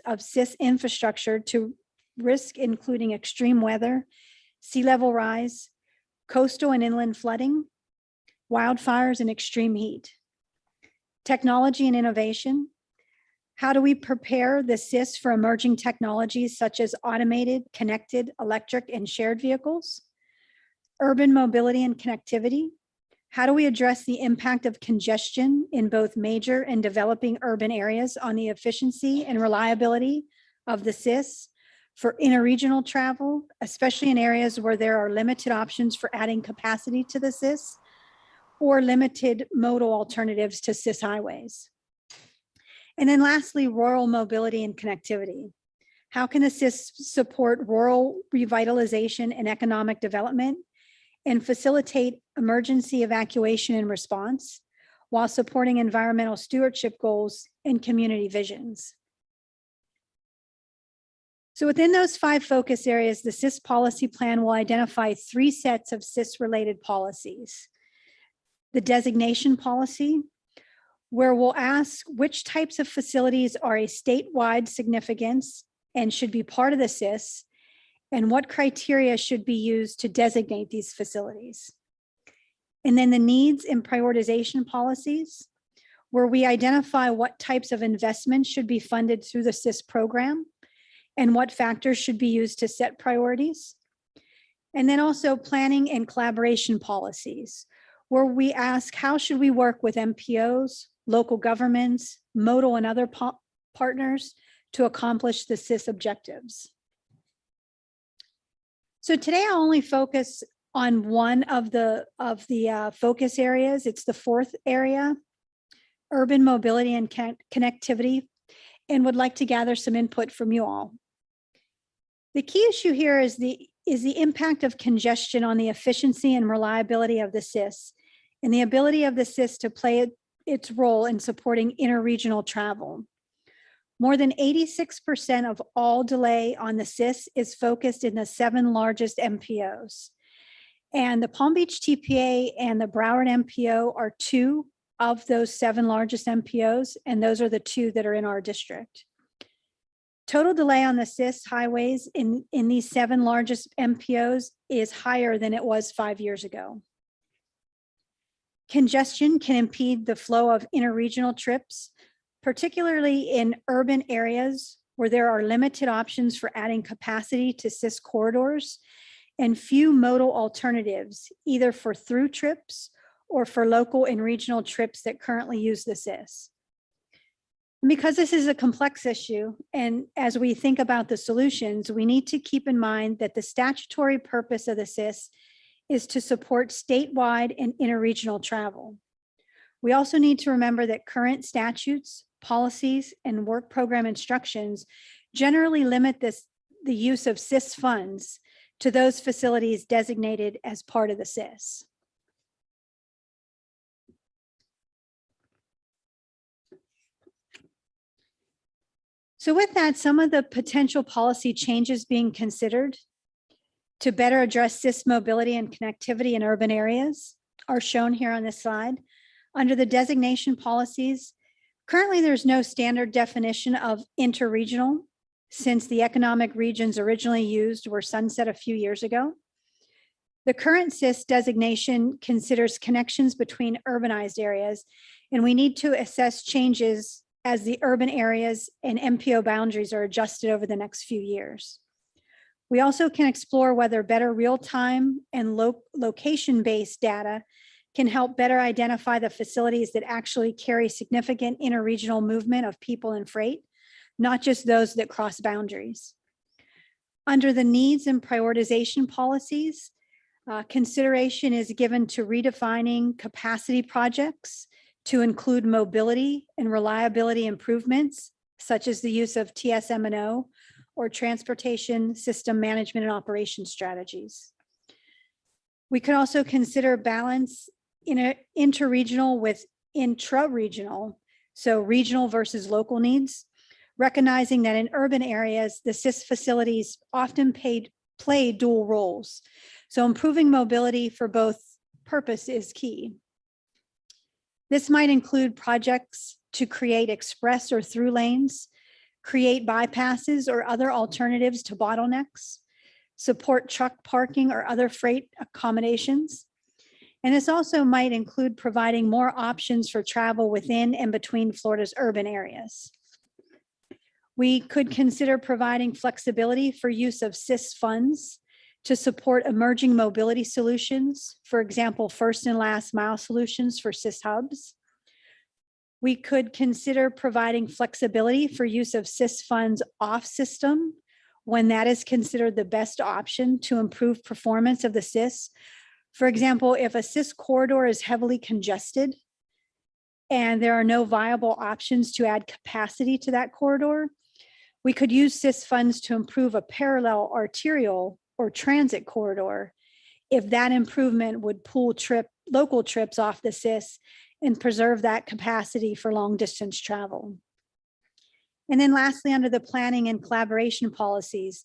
of SIS infrastructure to risk, including extreme weather, sea level rise, coastal and inland flooding, wildfires, and extreme heat? Technology and innovation. How do we prepare the SIS for emerging technologies such as automated, connected, electric, and shared vehicles? Urban mobility and connectivity. How do we address the impact of congestion in both major and developing urban areas on the efficiency and reliability of the SIS for interregional travel, especially in areas where there are limited options for adding capacity to the SIS or limited modal alternatives to SIS highways? And then lastly, rural mobility and connectivity. How can the SIS support rural revitalization and economic development and facilitate emergency evacuation and response while supporting environmental stewardship goals and community visions? So within those 5 focus areas, the SIS policy plan will identify 3 sets of SIS-related policies. The designation policy, where we'll ask which types of facilities are a statewide significance and should be part of the SIS, and what criteria should be used to designate these facilities. And then the needs and prioritization policies, where we identify what types of investments should be funded through the SIS program and what factors should be used to set priorities. And then also planning and collaboration policies, where we ask, how should we work with MPOs, local governments, modal and other partners to accomplish the SIS objectives? So today I'll only focus on one of the focus areas. It's the fourth area, urban mobility and connectivity, and would like to gather some input from you all. The key issue here is the impact of congestion on the efficiency and reliability of the SIS and the ability of the SIS to play its role in supporting interregional travel. More than 86% of all delay on the SIS is focused in the 7 largest MPOs. And the Palm Beach TPA and the Broward MPO are 2 of those 7 largest MPOs, and those are the 2 that are in our district. Total delay on the SIS highways in these 7 largest MPOs is higher than it was 5 years ago. Congestion can impede the flow of interregional trips, particularly in urban areas where there are limited options for adding capacity to SIS corridors and few modal alternatives, either for through trips or for local and regional trips that currently use the SIS. And because this is a complex issue, and as we think about the solutions, we need to keep in mind that the statutory purpose of the SIS is to support statewide and interregional travel. We also need to remember that current statutes, policies, and work program instructions generally limit the use of SIS funds to those facilities designated as part of the SIS. So with that, some of the potential policy changes being considered to better address SIS mobility and connectivity in urban areas are shown here on this slide. Under the designation policies, currently there's no standard definition of interregional, since the economic regions originally used were sunset a few years ago. The current SIS designation considers connections between urbanized areas, and we need to assess changes as the urban areas and MPO boundaries are adjusted over the next few years. We also can explore whether better real-time and location-based data can help better identify the facilities that actually carry significant interregional movement of people and freight, not just those that cross boundaries. Under the needs and prioritization policies, consideration is given to redefining capacity projects to include mobility and reliability improvements, such as the use of TSM&O or transportation system management and operation strategies. We could also consider balance in interregional with intra-regional, so regional versus local needs, recognizing that in urban areas, the SIS facilities often play dual roles. So improving mobility for both purpose is key. This might include projects to create express or through lanes, create bypasses or other alternatives to bottlenecks, support truck parking or other freight accommodations. And this also might include providing more options for travel within and between Florida's urban areas. We could consider providing flexibility for use of SIS funds to support emerging mobility solutions, for example, first and last mile solutions for SIS hubs. We could consider providing flexibility for use of SIS funds off system when that is considered the best option to improve performance of the SIS. For example, if a SIS corridor is heavily congested and there are no viable options to add capacity to that corridor, we could use SIS funds to improve a parallel arterial or transit corridor if that improvement would pull local trips off the SIS and preserve that capacity for long distance travel. And then lastly, under the planning and collaboration policies,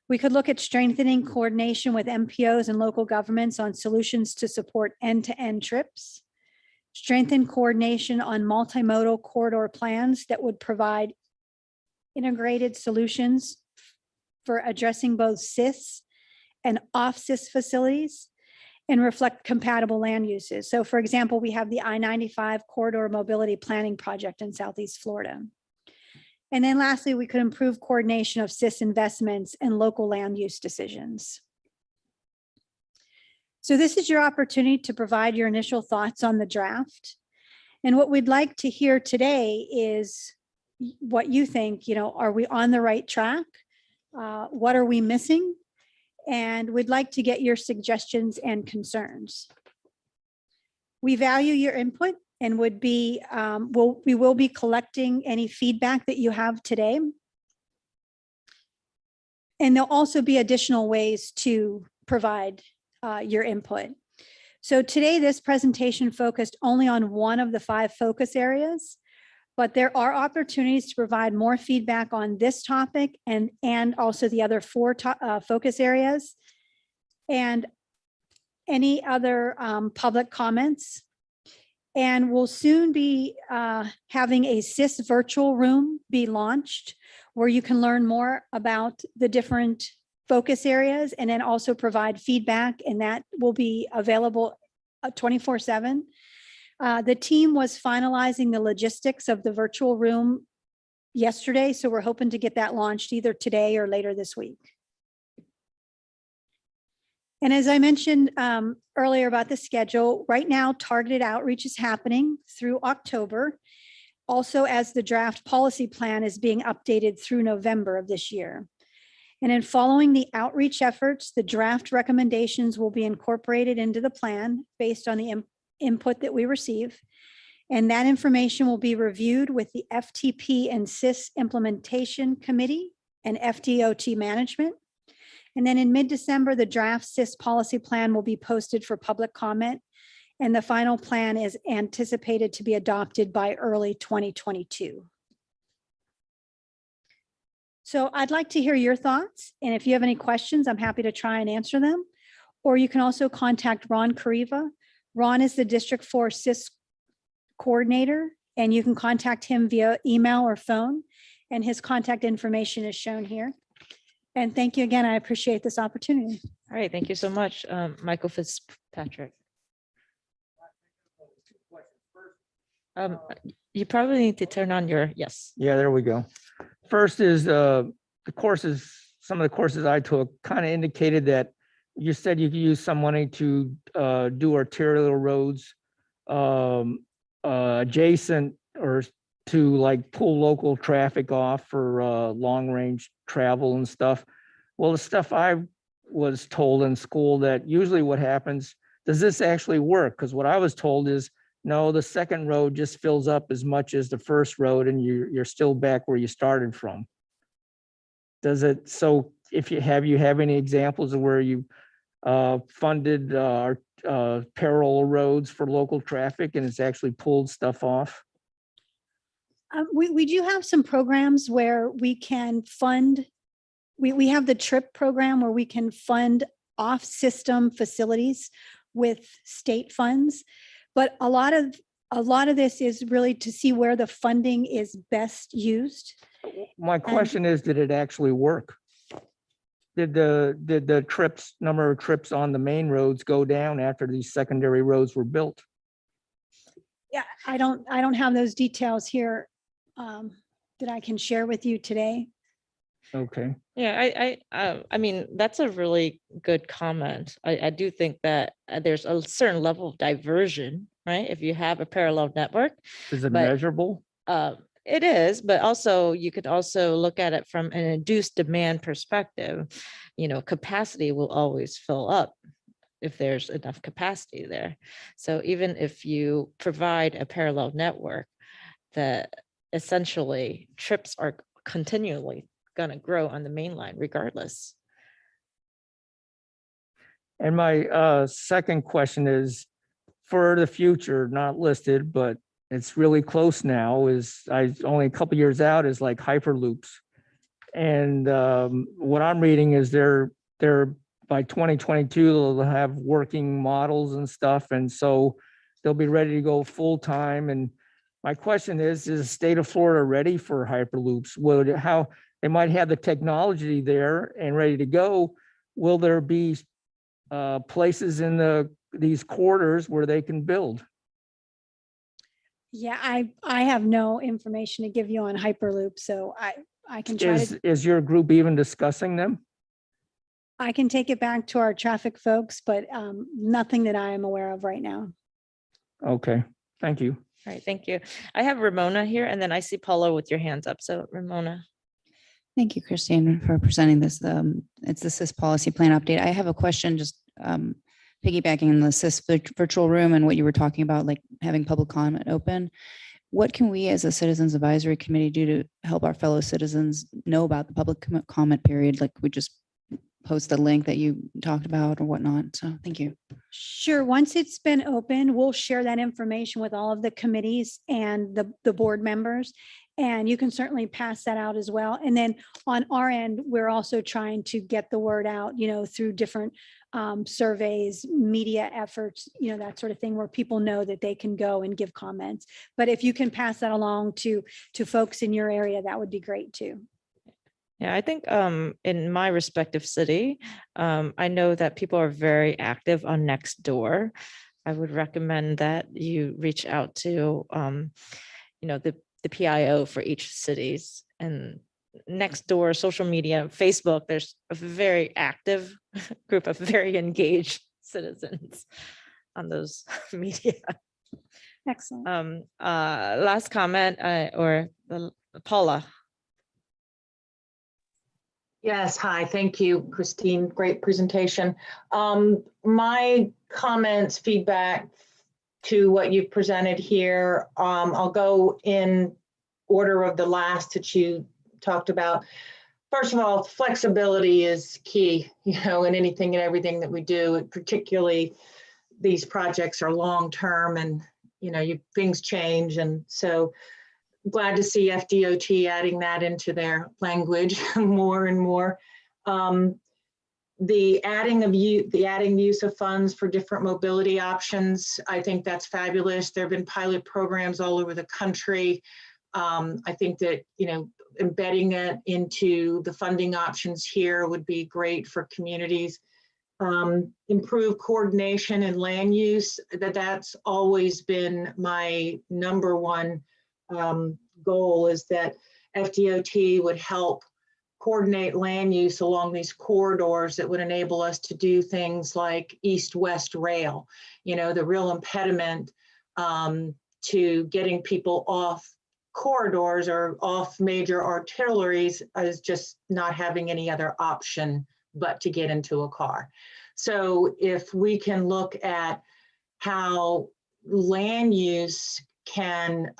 we could look at strengthening coordination with MPOs and local governments on solutions to support end-to-end trips, strengthen coordination on multimodal corridor plans that would provide integrated solutions for addressing both SIS and off-SIS facilities and reflect compatible land uses. So for example, we have the I-95 corridor mobility planning project in Southeast Florida. And then lastly, we could improve coordination of SIS investments and local land use decisions. So this is your opportunity to provide your initial thoughts on the draft. And what we'd like to hear today is what you think, are we on the right track? What are we missing? And we'd like to get your suggestions and concerns. We value your input and we will be collecting any feedback that you have today. And there'll also be additional ways to provide your input. So today, this presentation focused only on one of the 5 focus areas, but there are opportunities to provide more feedback on this topic and also the other 4 focus areas and any other public comments. And we'll soon be having a CIS virtual room be launched where you can learn more about the different focus areas and then also provide feedback, and that will be available 24/7. The team was finalizing the logistics of the virtual room yesterday, so we're hoping to get that launched either today or later this week. And as I mentioned earlier about the schedule, right now targeted outreach is happening through October, also as the draft policy plan is being updated through November of this year. And in following the outreach efforts, the draft recommendations will be incorporated into the plan based on the input that we receive. And that information will be reviewed with the FTP and CIS Implementation Committee and FDOT Management. And then in mid-December, the draft CIS policy plan will be posted for public comment. And the final plan is anticipated to be adopted by early 2022. So I'd like to hear your thoughts. And if you have any questions, I'm happy to try and answer them. Or you can also contact Ron Kariva. Ron is the District 4 CIS coordinator, and you can contact him via email or phone. And his contact information is shown here. And thank you again. I appreciate this opportunity. All right, thank you so much, Michael Fitzpatrick. You probably need to turn on your, yes. Yeah, there we go. First is the courses, some of the courses I took kind of indicated that you said you could use some money to do arterial roads adjacent or to like pull local traffic off for long range travel and stuff. Well, the stuff I was told in school that usually what happens, does this actually work? Because what I was told is, no, the second road just fills up as much as the first road and you're still back where you started from. Does it? So if you have any examples of where you funded parallel roads for local traffic and it's actually pulled stuff off? We do have some programs where we can fund. We have the TRIP program where we can fund off-system facilities with state funds. But a lot of this is really to see where the funding is best used. My question is, did it actually work? Did the number of trips on the main roads go down after these secondary roads were built? Yeah, I don't have those details here that I can share with you today. Okay. Yeah, I mean, that's a really good comment. I do think that there's a certain level of diversion, right? If you have a parallel network. Is it measurable? It is, but also you could also look at it from an induced demand perspective. Capacity will always fill up if there's enough capacity there. So even if you provide a parallel network, that essentially trips are continually going to grow on the main line regardless. And my second question is, for the future, not listed, but it's really close now, is only a couple years out, is like hyperloops. And what I'm reading is they're by 2022, they'll have working models and stuff. And so they'll be ready to go full time. And my question is the state of Florida ready for hyperloops? How they might have the technology there and ready to go. Will there be places in these corridors where they can build? Yeah, I have no information to give you on Hyperloop, so I can try to. Is your group even discussing them? I can take it back to our traffic folks, but nothing that I am aware of right now. Okay, thank you. All right, thank you. I have Ramona here, and then I see Paula with your hands up. So Ramona. Thank you, Christine, for presenting this. It's the CIS policy plan update. I have a question, just piggybacking on the CIS virtual room and what you were talking about, like having public comment open. What can we as a Citizens Advisory Committee do to help our fellow citizens know about the public comment period? Like we just post the link that you talked about or whatnot. So thank you. Sure. Once it's been open, we'll share that information with all of the committees and the board members. And you can certainly pass that out as well. And then on our end, we're also trying to get the word out, through different surveys, media efforts, that sort of thing, where people know that they can go and give comments. But if you can pass that along to folks in your area, that would be great too. Yeah, I think in my respective city, I know that people are very active on Nextdoor. I would recommend that you reach out to, the PIO for each cities, and Nextdoor, social media, Facebook. There's a very active group of very engaged citizens on those media. Excellent. Last comment Paula. Yes, hi, thank you, Christine. Great presentation. My comments, feedback to what you've presented here, I'll go in order of the last that you talked about. First of all, flexibility is key, in anything and everything that we do, particularly these projects are long-term and, things change. And so glad to see FDOT adding that into their language more and more. The adding use of funds for different mobility options, I think that's fabulous. There have been pilot programs all over the country. I think that, embedding it into the funding options here would be great for communities. Improve coordination and land use, that's always been my number one goal, is that FDOT would help coordinate land use along these corridors that would enable us to do things like east-west rail. The real impediment to getting people off corridors or off major arteries is just not having any other option but to get into a car. So if we can look at how land use can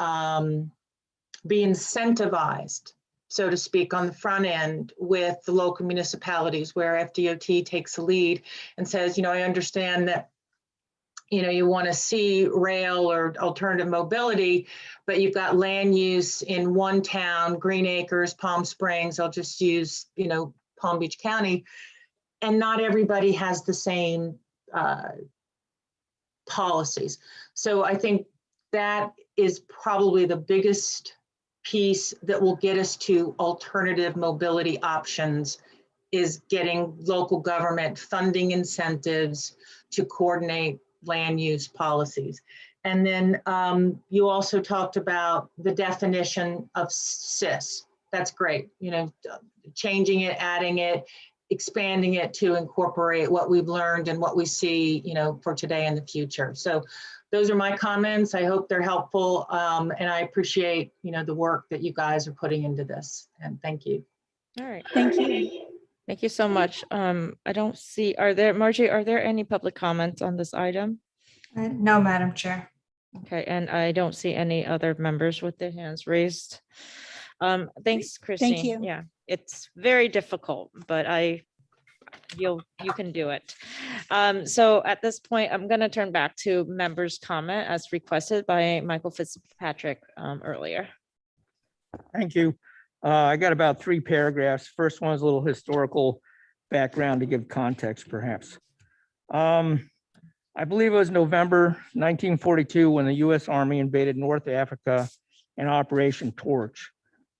be incentivized, so to speak, on the front end with the local municipalities, where FDOT takes the lead and says, I understand that, you want to see rail or alternative mobility, but you've got land use in one town, Green Acres, Palm Springs, I'll just use, Palm Beach County, and not everybody has the same policies. So I think that is probably the biggest piece that will get us to alternative mobility options, is getting local government funding incentives to coordinate land use policies. And then you also talked about the definition of CIS. That's great. Changing it, adding it, expanding it to incorporate what we've learned and what we see, for today and the future. So those are my comments. I hope they're helpful. And I appreciate, the work that you guys are putting into this. And thank you. All right. Thank you. Thank you so much. I don't see, Margie, are there any public comments on this item? No, Madam Chair. Okay, and I don't see any other members with their hands raised. Thanks, Christine. you. Yeah, it's very difficult, but you can do it. So at this point, I'm going to turn back to members' comment as requested by Michael Fitzpatrick earlier. Thank you. I got about 3 paragraphs. First one is a little historical background to give context, perhaps. I believe it was November 1942 when the U.S. Army invaded North Africa in Operation Torch.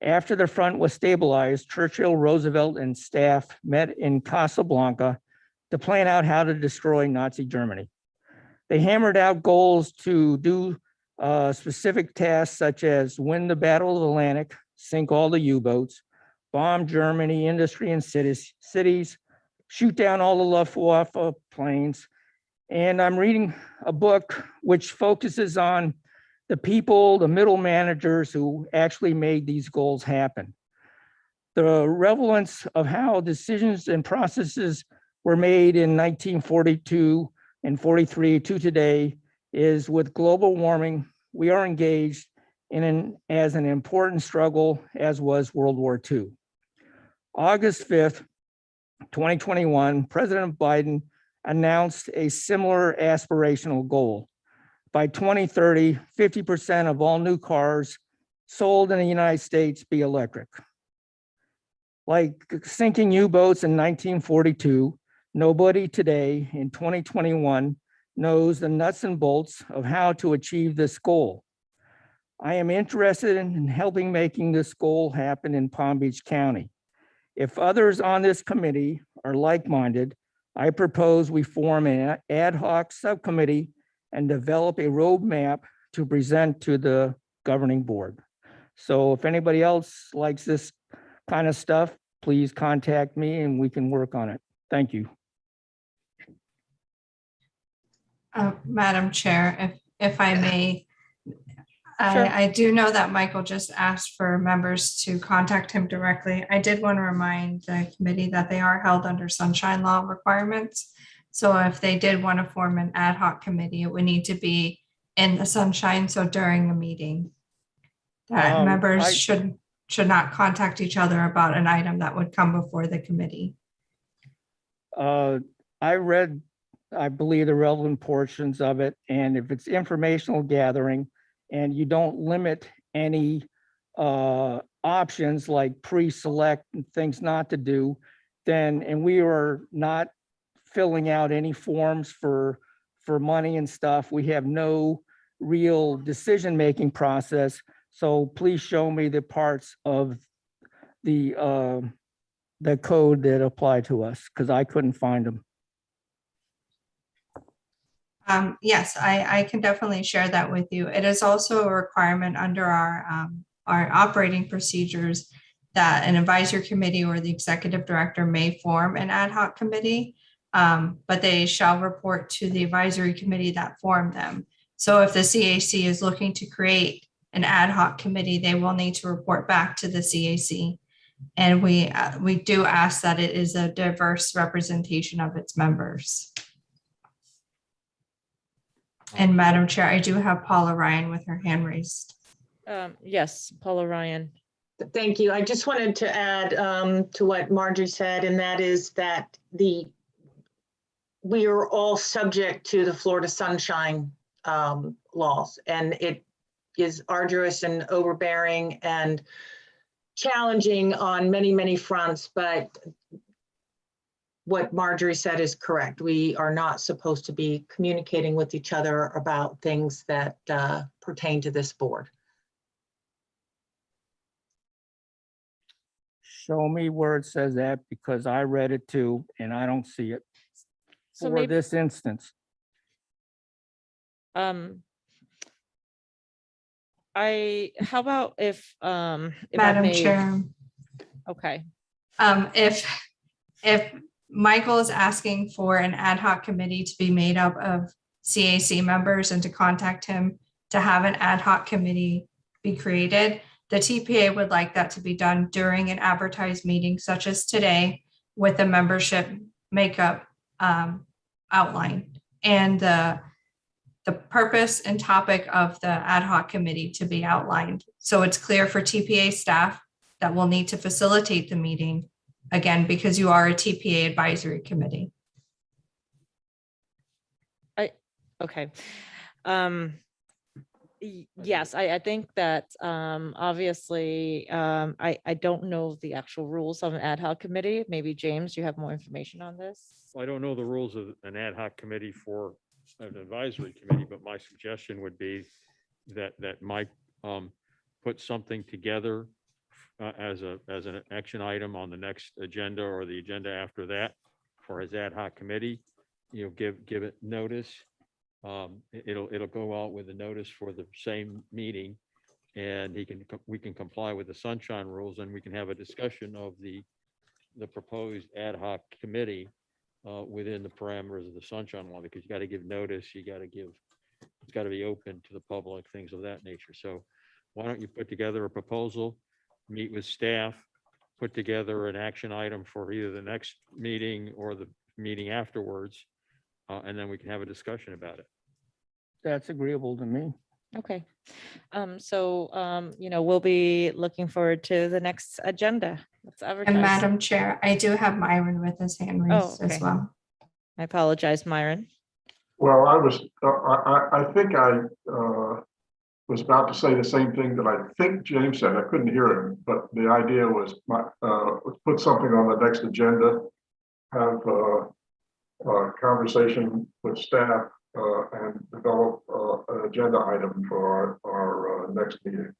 After the front was stabilized, Churchill, Roosevelt, and staff met in Casablanca to plan out how to destroy Nazi Germany. They hammered out goals to do specific tasks such as win the Battle of the Atlantic, sink all the U-boats, bomb Germany industry and cities, shoot down all the Luftwaffe planes. And I'm reading a book which focuses on the people, the middle managers who actually made these goals happen. The relevance of how decisions and processes were made in 1942 and 43 to today is with global warming, we are engaged in as an important struggle as was World War II. August 5th, 2021, President Biden announced a similar aspirational goal. By 2030, 50% of all new cars sold in the United States be electric. Like sinking U-boats in 1942, nobody today in 2021 knows the nuts and bolts of how to achieve this goal. I am interested in helping making this goal happen in Palm Beach County. If others on this committee are like-minded, I propose we form an ad hoc subcommittee and develop a roadmap to present to the governing board. So if anybody else likes this kind of stuff, please contact me and we can work on it. Thank you. Madam Chair, if I may, I do know that Michael just asked for members to contact him directly. I did want to remind the committee that they are held under sunshine law requirements. So if they did want to form an ad hoc committee, it would need to be in the sunshine. So during a meeting, that members should not contact each other about an item that would come before the committee. I read, I believe, the relevant portions of it, and if it's informational gathering and you don't limit any options like pre-select and things not to do, then, and we are not filling out any forms for money and stuff, we have no real decision-making process. So please show me the parts of the code that apply to us, because I couldn't find them. Yes, I can definitely share that with you. It is also a requirement under our operating procedures that an advisory committee or the executive director may form an ad hoc committee, but they shall report to the advisory committee that formed them. So if the CAC is looking to create an ad hoc committee, they will need to report back to the CAC. And we do ask that it is a diverse representation of its members. And Madam Chair, I do have Paula Ryan with her hand raised. Yes, Paula Ryan. Thank you. I just wanted to add to what Marjorie said, and that is that we are all subject to the Florida Sunshine laws, and it is arduous and overbearing and challenging on many, many fronts, but what Marjorie said is correct. We are not supposed to be communicating with each other about things that pertain to this board. Show me where it says that, because I read it too, and I don't see it So for maybe, this instance. how about if I Madam may, Chair, okay. If Michael is asking for an ad hoc committee to be made up of CAC members and to contact him to have an ad hoc committee be created, the TPA would like that to be done during an advertised meeting such as today with the membership makeup outlined and the purpose and topic of the ad hoc committee to be outlined. So it's clear for TPA staff that will need to facilitate the meeting, again, because you are a TPA advisory committee. Okay. Yes, I think that obviously I don't know the actual rules of an ad hoc committee. Maybe James, you have more information on this? I don't know the rules of an ad hoc committee for an advisory committee, but my suggestion would be that Mike put something together as an action item on the next agenda or the agenda after that for his ad hoc committee. You know, give it notice. It'll go out with a notice for the same meeting, and we can comply with the sunshine rules, and we can have a discussion of the the proposed ad hoc committee within the parameters of the sunshine law, because you got to give notice, you got to give, it's got to be open to the public, things of that nature. So why don't you put together a proposal, meet with staff, put together an action item for either the next meeting or the meeting afterwards, and then we can have a discussion about it. That's agreeable to me. Okay. We'll be looking forward to the next agenda. Let's advertise. And Madam Chair, I do have Myron with his hand raised as okay. well. I apologize, Myron. Well, I think I was about to say the same thing that I think James said. I couldn't hear him, but the idea was put something on the next agenda, have a conversation with staff and develop an agenda item for our next meeting.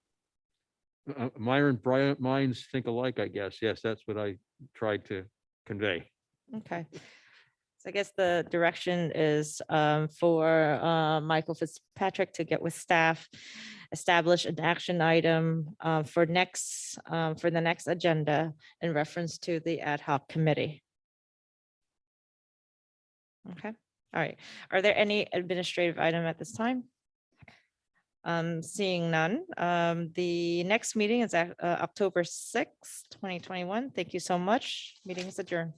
Myron, brilliant minds think alike, I guess. Yes, that's what I tried to convey. Okay. So I guess the direction is for Michael Fitzpatrick to get with staff, establish an action item for the next agenda in reference to the ad hoc committee. Okay. All right. Are there any administrative item at this time? Seeing none, the next meeting is October 6th, 2021. Thank you so much. Meeting is adjourned.